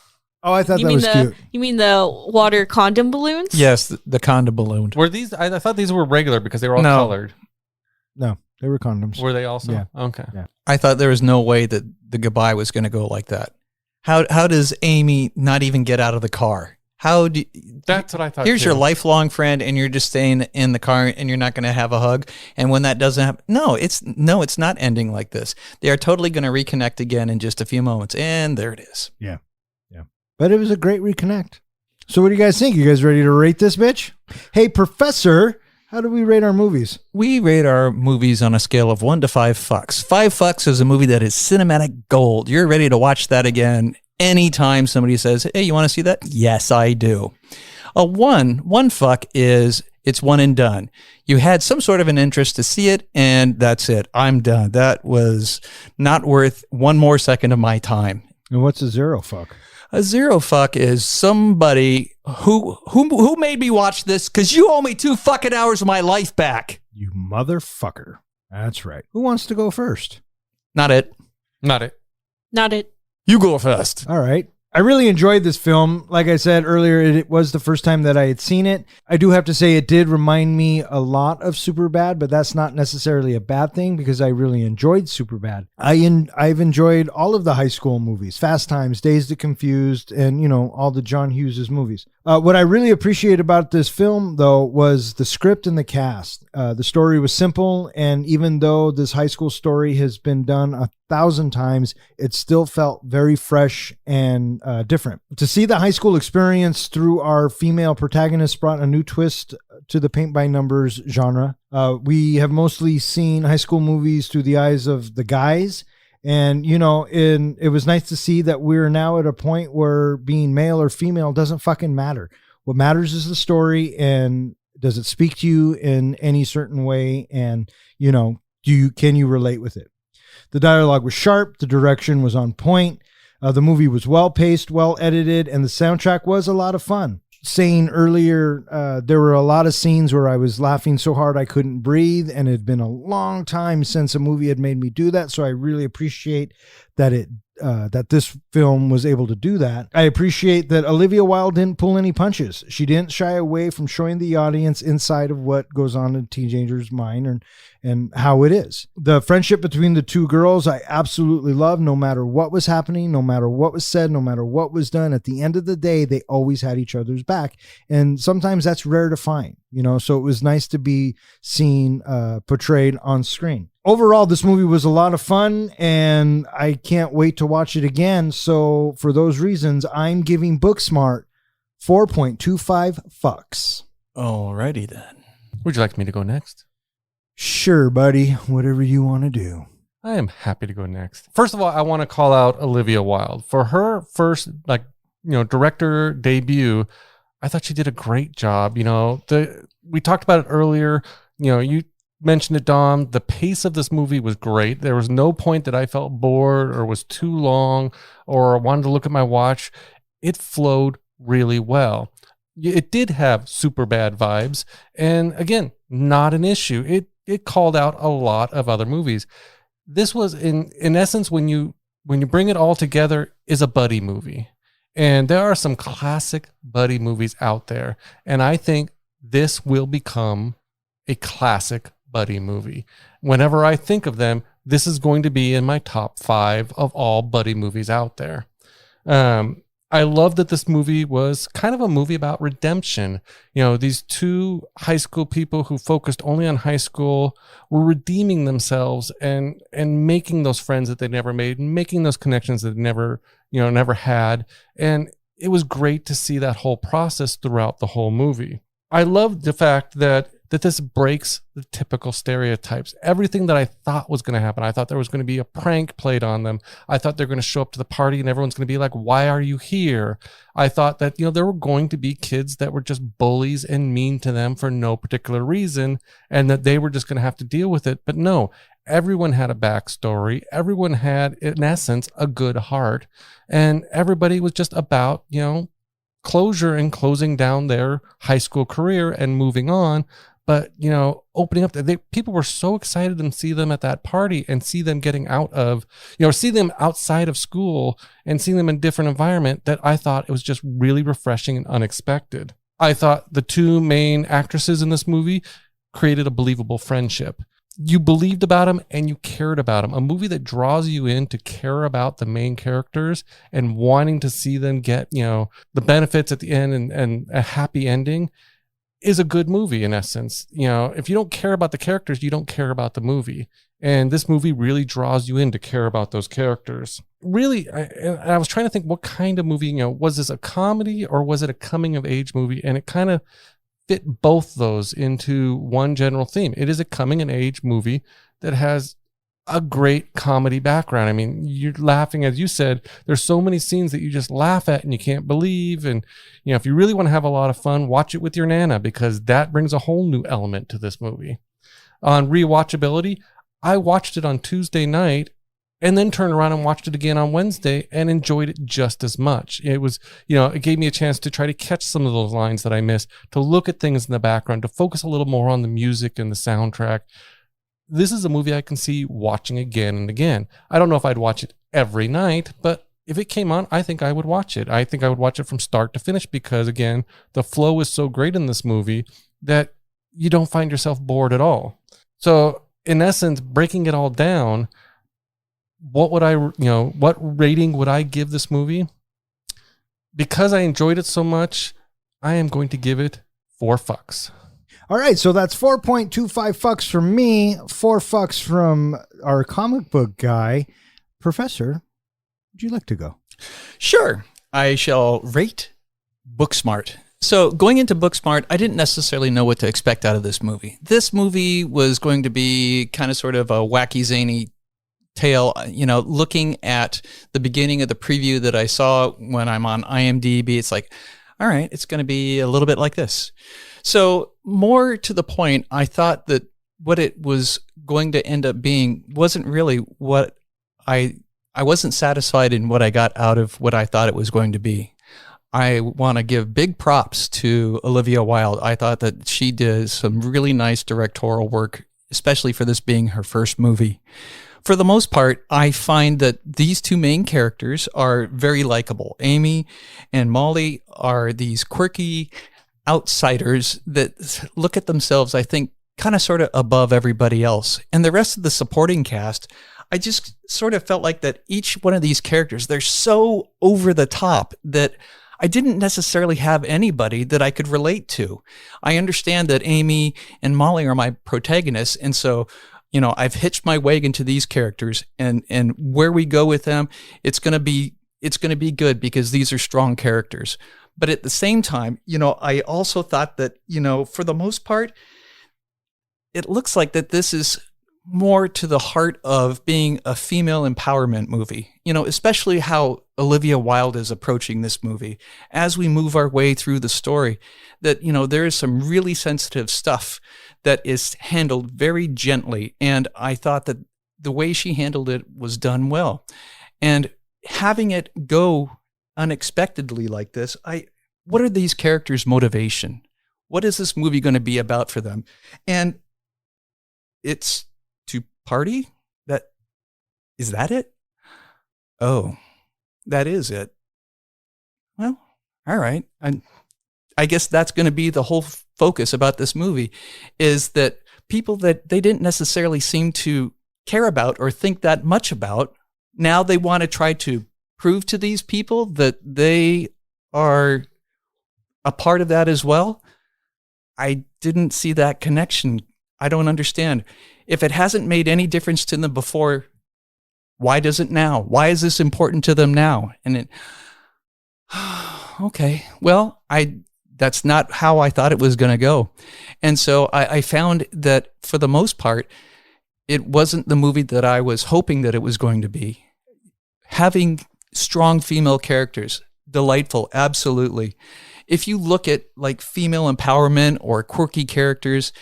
Oh, I thought that was cute. You mean the water condom balloons? Yes, the condom balloon. Were these, I thought these were regular because they were all No. colored. No, they were condoms. Were they also? Yeah. Okay. Yeah. I thought there was no way that the goodbye was going to go like that. How does Amy not even get out of the car? That's what I thought. Here's too. your lifelong friend, and you're just staying in the car, and you're not going to have a hug. And when that doesn't happen, it's not ending like this. They are totally going to reconnect again in just a few moments, and there it is. Yeah. But it was a great reconnect. So what do you guys think? You guys ready to rate this bitch? Hey, Professor, how do we rate our movies? We rate our movies on a scale of 1 to 5 fucks. 5 fucks is a movie that is cinematic gold. You're ready to watch that again anytime somebody says, "Hey, you want to see that?" Yes, I do. A one fuck is it's one and done. You had some sort of an interest to see it, and that's it. I'm done. That was not worth one more second of my time. And what's a zero fuck? A zero fuck is somebody who made me watch this because you owe me 2 fucking hours of my life back. You motherfucker. That's right. Who wants to go first? Not it. Not it. Not it. You go first. All right. I really enjoyed this film. Like I said earlier, it was the first time that I had seen it. I do have to say it did remind me a lot of Superbad, but that's not necessarily a bad thing because I really enjoyed Superbad. I've enjoyed all of the high school movies, Fast Times, Dazed and Confused, and, all the John Hughes' movies. What I really appreciate about this film, though, was the script and the cast. The story was simple, and even though this high school story has been done 1,000 times, it still felt very fresh and different. To see the high school experience through our female protagonists brought a new twist to the paint by numbers genre. We have mostly seen high school movies through the eyes of the guys. And, it was nice to see that we're now at a point where being male or female doesn't fucking matter. What matters is the story, and does it speak to you in any certain way? And, can you relate with it? The dialogue was sharp. The direction was on point. The movie was well paced, well edited, and the soundtrack was a lot of fun. Saying earlier, there were a lot of scenes where I was laughing so hard I couldn't breathe, and it had been a long time since a movie had made me do that. So I really appreciate that it that this film was able to do that. I appreciate that Olivia Wilde didn't pull any punches. She didn't shy away from showing the audience inside of what goes on in a teenager's mind and how it is. The friendship between the two girls, I absolutely love. No matter what was happening, no matter what was said, no matter what was done, at the end of the day, they always had each other's back. And sometimes that's rare to find, so it was nice to be seen, portrayed on screen. Overall, this movie was a lot of fun, and I can't wait to watch it again. So for those reasons, I'm giving Booksmart 4.25 fucks. Alrighty then. Would you like me to go next? Sure, buddy. Whatever you want to do. I am happy to go next. First of all, I want to call out Olivia Wilde. For her first, director debut, I thought she did a great job. We talked about it earlier. You mentioned it, Dom. The pace of this movie was great. There was no point that I felt bored or was too long or wanted to look at my watch. It flowed really well. It did have super bad vibes. And again, not an issue. It called out a lot of other movies. This was in essence, when you bring it all together, is a buddy movie. And there are some classic buddy movies out there. And I think this will become a classic buddy movie. Whenever I think of them, this is going to be in my top 5 of all buddy movies out there. I love that this movie was kind of a movie about redemption. These two high school people who focused only on high school were redeeming themselves and making those friends that they never made, and making those connections that they never had. And it was great to see that whole process throughout the whole movie. I loved the fact that this breaks the typical stereotypes. Everything that I thought was going to happen. I thought there was going to be a prank played on them. I thought they're going to show up to the party and everyone's going to be like, why are you here? I thought that, there were going to be kids that were just bullies and mean to them for no particular reason, and that they were just going to have to deal with it. But no, everyone had a backstory. Everyone had, in essence, a good heart. And everybody was just about, closure and closing down their high school career and moving on. But, opening up, people were so excited to see them at that party and see them getting out of, see them outside of school and see them in a different environment, that I thought it was just really refreshing and unexpected. I thought the two main actresses in this movie created a believable friendship. You believed about them and you cared about them. A movie that draws you in to care about the main characters and wanting to see them get, the benefits at the end and a happy ending is a good movie in essence. If you don't care about the characters, you don't care about the movie. And this movie really draws you in to care about those characters. Really, I was trying to think what kind of movie, was this a comedy or was it a coming of age movie? And it kind of fit both those into one general theme. It is a coming of age movie that has a great comedy background. I mean, you're laughing, as you said, there's so many scenes that you just laugh at and you can't believe. And, if you really want to have a lot of fun, watch it with your Nana, because that brings a whole new element to this movie. On rewatchability, I watched it on Tuesday night and then turned around and watched it again on Wednesday and enjoyed it just as much. It was, it gave me a chance to try to catch some of those lines that I missed, to look at things in the background, to focus a little more on the music and the soundtrack. This is a movie I can see watching again and again. I don't know if I'd watch it every night, but if it came on, I think I would watch it. I think I would watch it from start to finish because, again, the flow is so great in this movie that you don't find yourself bored at all. So, in essence, breaking it all down, what rating would I give this movie? Because I enjoyed it so much, I am going to give it 4 fucks. All right, so that's 4.25 fucks from me, 4 fucks from our comic book guy. Professor, would you like to go? Sure. I shall rate Booksmart. So going into Booksmart, I didn't necessarily know what to expect out of this movie. This movie was going to be kind of sort of a wacky, zany tale. Looking at the beginning of the preview that I saw when I'm on IMDb, it's like, all right, it's going to be a little bit like this. So more to the point, I thought that what it was going to end up being wasn't really what I wasn't satisfied in what I got out of what I thought it was going to be. I want to give big props to Olivia Wilde. I thought that she did some really nice directorial work, especially for this being her first movie. for the most part, I find that these two main characters are very likable. Amy and Molly are these quirky outsiders that look at themselves, I think, kind of sort of above everybody else. And the rest of the supporting cast, I just sort of felt like that each one of these characters, they're so over the top that I didn't necessarily have anybody that I could relate to. I understand that Amy and Molly are my protagonists, and so I've hitched my wagon to these characters, and where we go with them, it's gonna be good because these are strong characters. But at the same time, I also thought that for the most part, it looks like that this is more to the heart of being a female empowerment movie, especially how Olivia Wilde is approaching this movie as we move our way through the story, that, there is some really sensitive stuff that is handled very gently. And I thought that the way she handled it was done well. And having it go unexpectedly like this, what are these characters' motivation? What is this movie going to be about for them? And it's to party? Is that it? Oh, that is it. Well, all right. I guess that's going to be the whole focus about this movie, is that people that they didn't necessarily seem to care about or think that much about, now they want to try to prove to these people that they are a part of that as well. I didn't see that connection. I don't understand. If it hasn't made any difference to them before, why does it now? Why is this important to them now? And okay, well, that's not how I thought it was going to go. And so I found that for the most part, it wasn't the movie that I was hoping that it was going to be. Having strong female characters, delightful, absolutely. If you look at like female empowerment or quirky characters,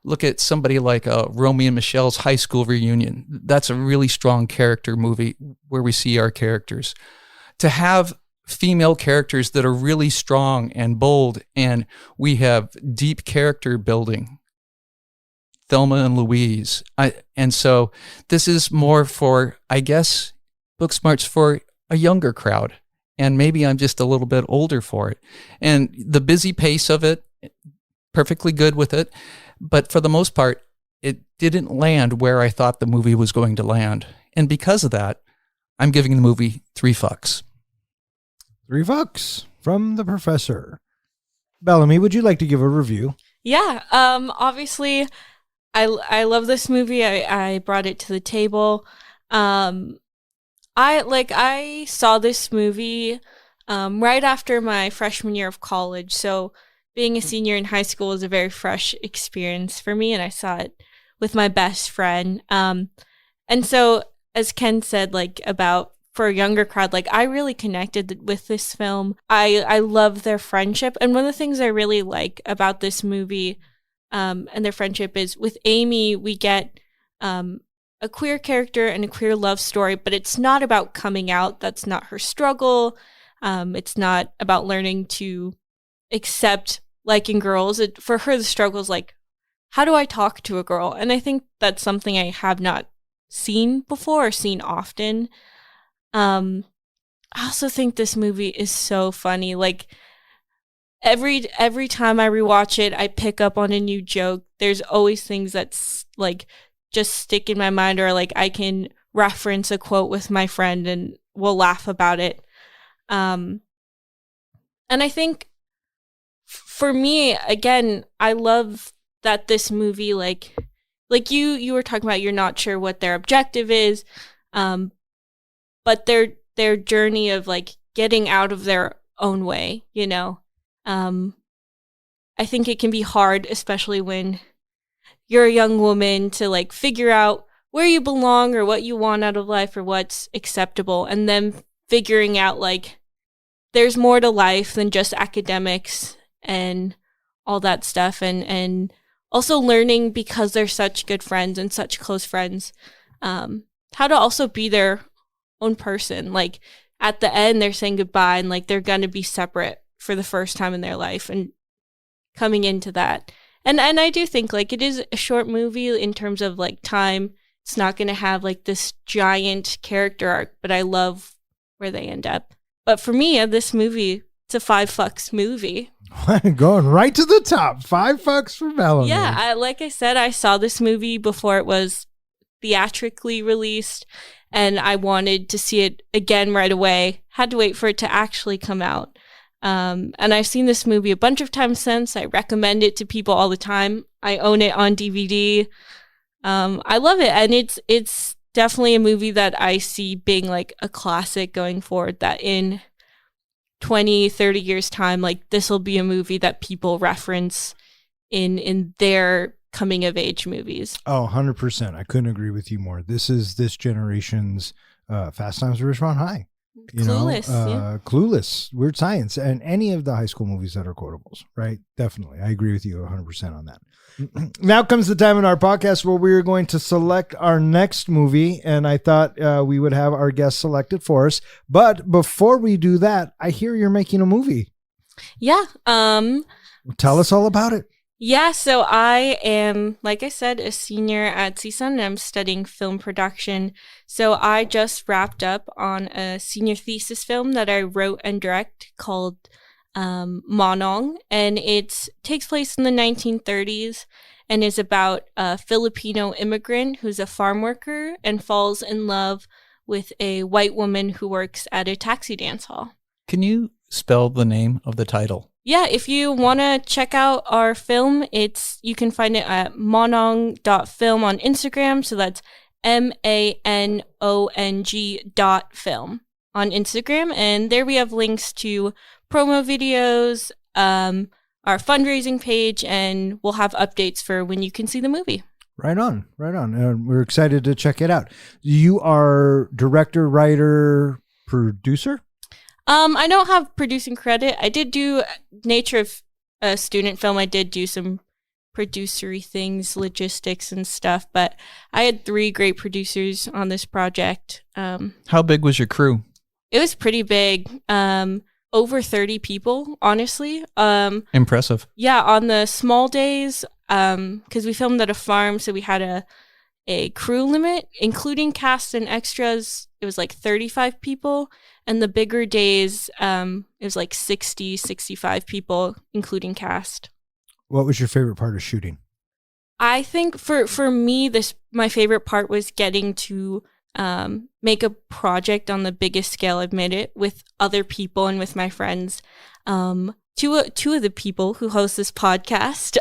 look at somebody like Romeo and Michelle's high school reunion. That's a really strong character movie where we see our characters. To have female characters that are really strong and bold, and we have deep character building. Thelma and Louise. And so this is more for, I guess, Booksmart's for a younger crowd. And maybe I'm just a little bit older for it. And the busy pace of it, perfectly good with it. But for the most part, it didn't land where I thought the movie was going to land. And because of that, I'm giving the movie 3 fucks. 3 fucks from the professor. Bellamy, would you like to give a review? Yeah. Obviously, I love this movie. I brought it to the table. I saw this movie right after my freshman year of college. So being a senior in high school was a very fresh experience for me, and I saw it with my best friend. And so, as Ken said, about for a younger crowd, I really connected with this film. I love their friendship, and one of the things I really like about this movie and their friendship is with Amy, we get a queer character and a queer love story, but it's not about coming out. That's not her struggle. It's not about learning to accept liking girls. For her, the struggle is how do I talk to a girl? And I think that's something I have not seen before or seen often. I also think this movie is so funny. Every time I rewatch it, I pick up on a new joke. There's always things that's just stick in my mind, or I can reference a quote with my friend and we'll laugh about it. And I think for me, again, I love that this movie, you were talking about, you're not sure what their objective is, but their journey of getting out of their own way, I think it can be hard, especially when you're a young woman, to figure out where you belong or what you want out of life or what's acceptable, and then figuring out there's more to life than just academics and all that stuff, and also learning, because they're such good friends and such close friends, how to also be their own person. At the end, they're saying goodbye, and they're gonna be separate for the first time in their life, and coming into that. And I do think it is a short movie in terms of time It's not going to have like this giant character arc, but I love where they end up. But for me, this movie, it's a 5 fucks movie. Going right to the top. 5 fucks for Melanie. Yeah, like I said, I saw this movie before it was theatrically released, and I wanted to see it again right away. Had to wait for it to actually come out. And I've seen this movie a bunch of times since. I recommend it to people all the time. I own it on DVD. I love it, and it's definitely a movie that I see being like a classic going forward, that in 20, 30 years time, like this will be a movie that people reference in their coming of age movies. Oh, 100%. I couldn't agree with you more. This is this generation's Fast Times at Ridgemont High. Clueless, Weird Science, and any of the high school movies that are quotables, right? Definitely. I agree with you 100% on that. Now comes the time in our podcast where we are going to select our next movie, and I thought we would have our guest selected for us. But before we do that, I hear you're making a movie. Yeah. Tell us all about it. Yeah, so I am, like I said, a senior at CSUN, and I'm studying film production. So I just wrapped up on a senior thesis film that I wrote and direct called Manong, and it takes place in the 1930s and is about a Filipino immigrant who's a farm worker and falls in love with a white woman who works at a taxi dance hall. Can you spell the name of the title? Yeah, if you want to check out our film, you can find it at manong.film on Instagram. So that's MANONG.film on Instagram. And there we have links to promo videos, our fundraising page, and we'll have updates for when you can see the movie. Right on. We're excited to check it out. You are director, writer, producer? I don't have producing credit. I did do nature of a student film. I did do some producery things, logistics and stuff, but I had 3 great producers on this project. How big was your crew? It was pretty big. Over 30 people, honestly. Impressive. Yeah, on the small days, because we filmed at a farm, so we had a crew limit, including cast and extras. It was like 35 people. And the bigger days, it was like 60, 65 people, including cast. What was your favorite part of shooting? I think for me, my favorite part was getting to make a project on the biggest scale I've made it with other people and with my friends. Two of the people who host this podcast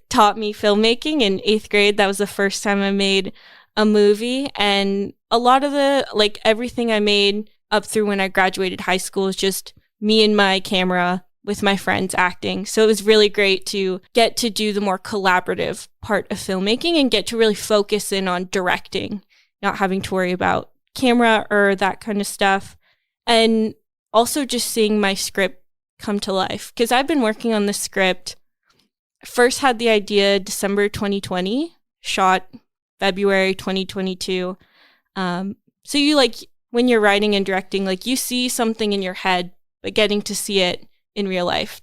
taught me filmmaking in 8th grade. That was the first time I made a movie, and a lot of everything I made up through when I graduated high school is just me and my camera with my friends acting. So it was really great to get to do the more collaborative part of filmmaking and get to really focus in on directing, not having to worry about camera or that kind of stuff. And also just seeing my script come to life, because I've been working on the script. First had the idea December 2020, shot February 2022. So you when you're writing and directing, you see something in your head, but getting to see it in real life,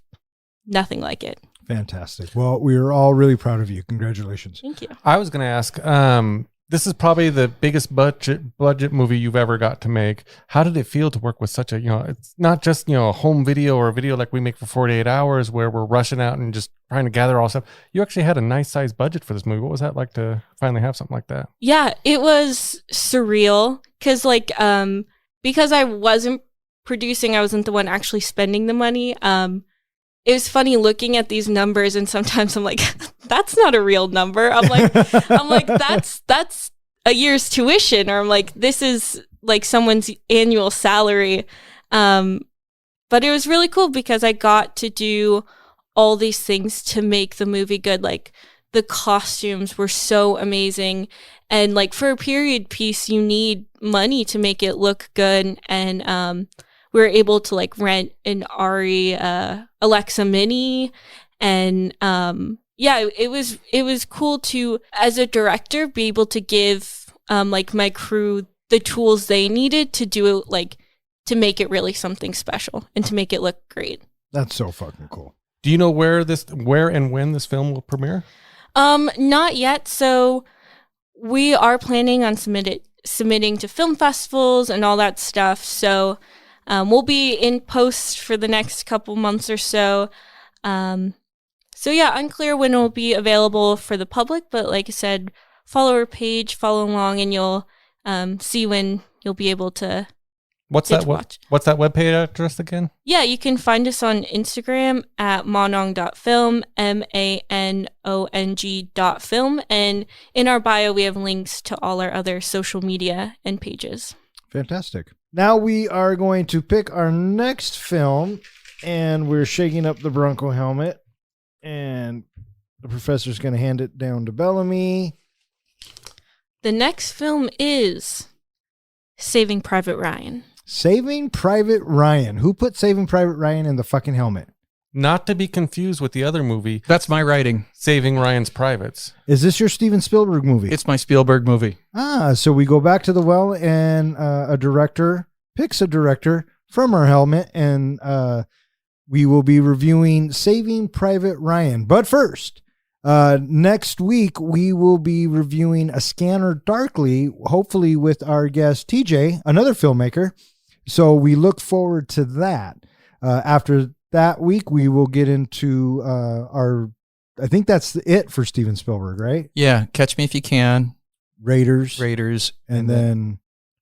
nothing like it. Fantastic. Well, we are all really proud of you. Congratulations. Thank you. I was going to ask, this is probably the biggest budget movie you've ever got to make. How did it feel to work with such a, it's not just, a home video or a video like we make for 48 hours where we're rushing out and just trying to gather all stuff. You actually had a nice sized budget for this movie. What was that like to finally have something like that? Yeah, it was surreal because because I wasn't producing, I wasn't the one actually spending the money. It was funny looking at these numbers, and sometimes I'm like, that's not a real number. I'm like, that's a year's tuition, or I'm like, this is like someone's annual salary. But it was really cool because I got to do all these things to make the movie good. Like the costumes were so amazing, and for a period piece, you need money to make it look good. And we were able to rent an Ari Alexa Mini, and it was cool to, as a director, be able to give my crew the tools they needed to do it, to make it really something special and to make it look great. That's so fucking cool. Do you know where and when this film will premiere? Not yet. So we are planning on submitting to film festivals and all that stuff. So we'll be in post for the next couple months or so. So yeah, unclear when it will be available for the public, but like I said, follow our page, follow along, and you'll see when you'll be able to. What's that webpage address again? Yeah, you can find us on Instagram at manong.film, MANONG.film, and in our bio we have links to all our other social media and pages. Fantastic. Now we are going to pick our next film, and we're shaking up the Bronco helmet, and the professor's going to hand it down to Bellamy. The next film is Saving Private Ryan. Saving Private Ryan. Who put Saving Private Ryan in the fucking helmet? Not to be confused with the other movie, That's my writing. Saving Ryan's Privates. Is this your Steven Spielberg movie? It's my Spielberg movie. So we go back to the well, and a director picks a director from our helmet, and we will be reviewing Saving Private Ryan. But first, next week, we will be reviewing A Scanner Darkly, hopefully with our guest TJ, another filmmaker. So we look forward to that. After that week, we will get into I think that's it for Steven Spielberg, right? Yeah, Catch Me If You Can. Raiders. And then,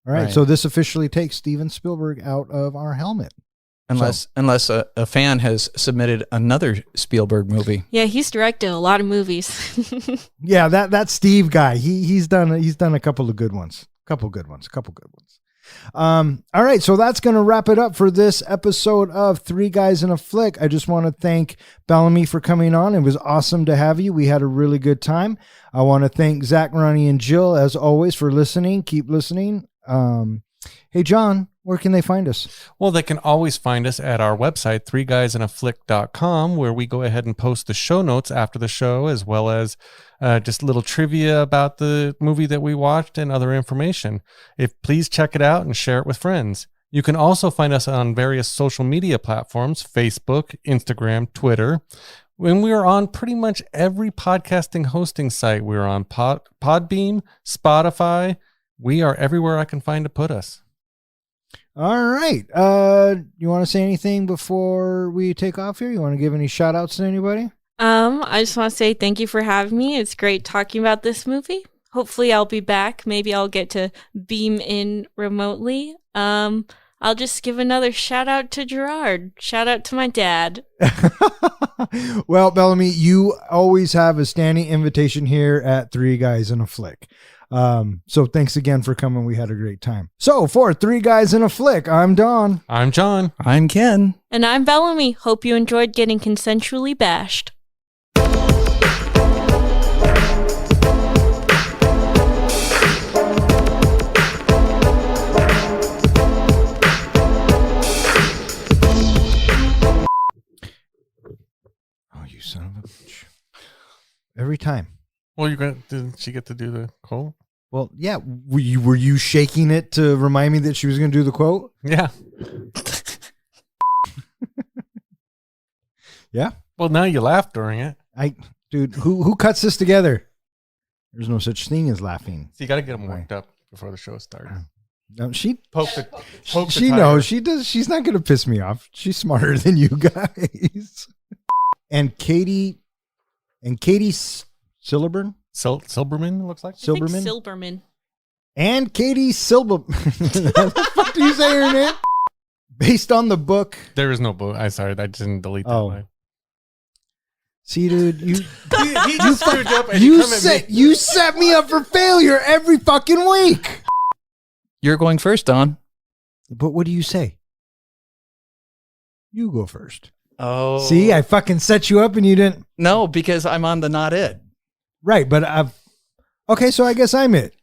all right. Right. So this officially takes Steven Spielberg out of our helmet. Unless a fan has submitted another Spielberg movie. Yeah, he's directed a lot of movies. Yeah, that Steve guy. He's done a couple of good ones. Couple good ones. All right, so that's going to wrap it up for this episode of Three Guys in a Flick. I just want to thank Bellamy for coming on. It was awesome to have you. We had a really good time. I want to thank Zach, Ronnie, and Jill, as always, for listening. Keep listening. Hey, John, where can they find us? Well, they can always find us at our website, threeguysinaflick.com, where we go ahead and post the show notes after the show, as well as just a little trivia about the movie that we watched and other information. Please check it out and share it with friends. You can also find us on various social media platforms, Facebook, Instagram, Twitter. When we are on pretty much every podcasting hosting site, we're on Podbean, Spotify. We are everywhere I can find to put us. All right. You want to say anything before we take off here? You want to give any shout outs to anybody? I just want to say thank you for having me. It's great talking about this movie. Hopefully I'll be back. Maybe I'll get to beam in remotely. I'll just give another shout out to Gerard. Shout out to my dad. Well, Bellamy, you always have a standing invitation here at Three Guys in a Flick. So thanks again for coming. We had a great time. So for Three Guys in a Flick, I'm Don. I'm John. I'm Ken. And I'm Bellamy. Hope you enjoyed getting consensually bashed. Oh, you son of a bitch. Every time. Well, didn't she get to do the quote? Well, yeah. Were you shaking it to remind me that she was going to do the quote? Yeah. Yeah. Well, now you laugh during it. Dude, who cuts this together? There's no such thing as laughing. So you got to get them worked up before the show starts. No, she knows. She does. She's not going to piss me off. She's smarter than you guys. And Katie Silberman. Silberman, it looks like. Silberman. Silberman. And Katie Silberman. How the fuck do you say her name? Based on the book. There is no book. I'm sorry, I didn't delete that line. See, dude, he just screwed up and you set me up for failure every fucking week. You're going first, Don. But what do you say? You go first. Oh. See, I fucking set you up and you didn't. No, because I'm on the not it. Right, but okay, so I guess I'm it.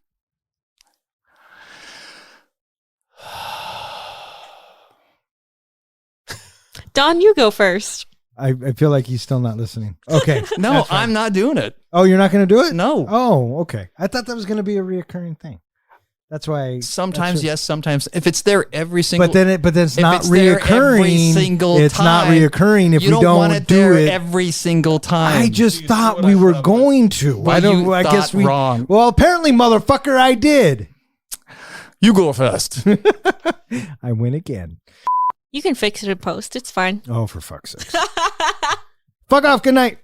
Don, you go first. I feel like he's still not listening. Okay. No, I'm not doing it. Oh, you're not going to do it? No. Oh, okay. I thought that was going to be a reoccurring thing. That's why. Sometimes yes, sometimes if it's there every single. But then it's if not it's there reoccurring. every single It's not time, reoccurring if you we want don't it do there it. every single time. I just thought we were going to. Well, I don't. you I guess thought we. wrong. Well, apparently, motherfucker, I did. You go first. I win again. You can fix it in post. It's fine. Oh, for fuck's sake. Fuck off. Good night.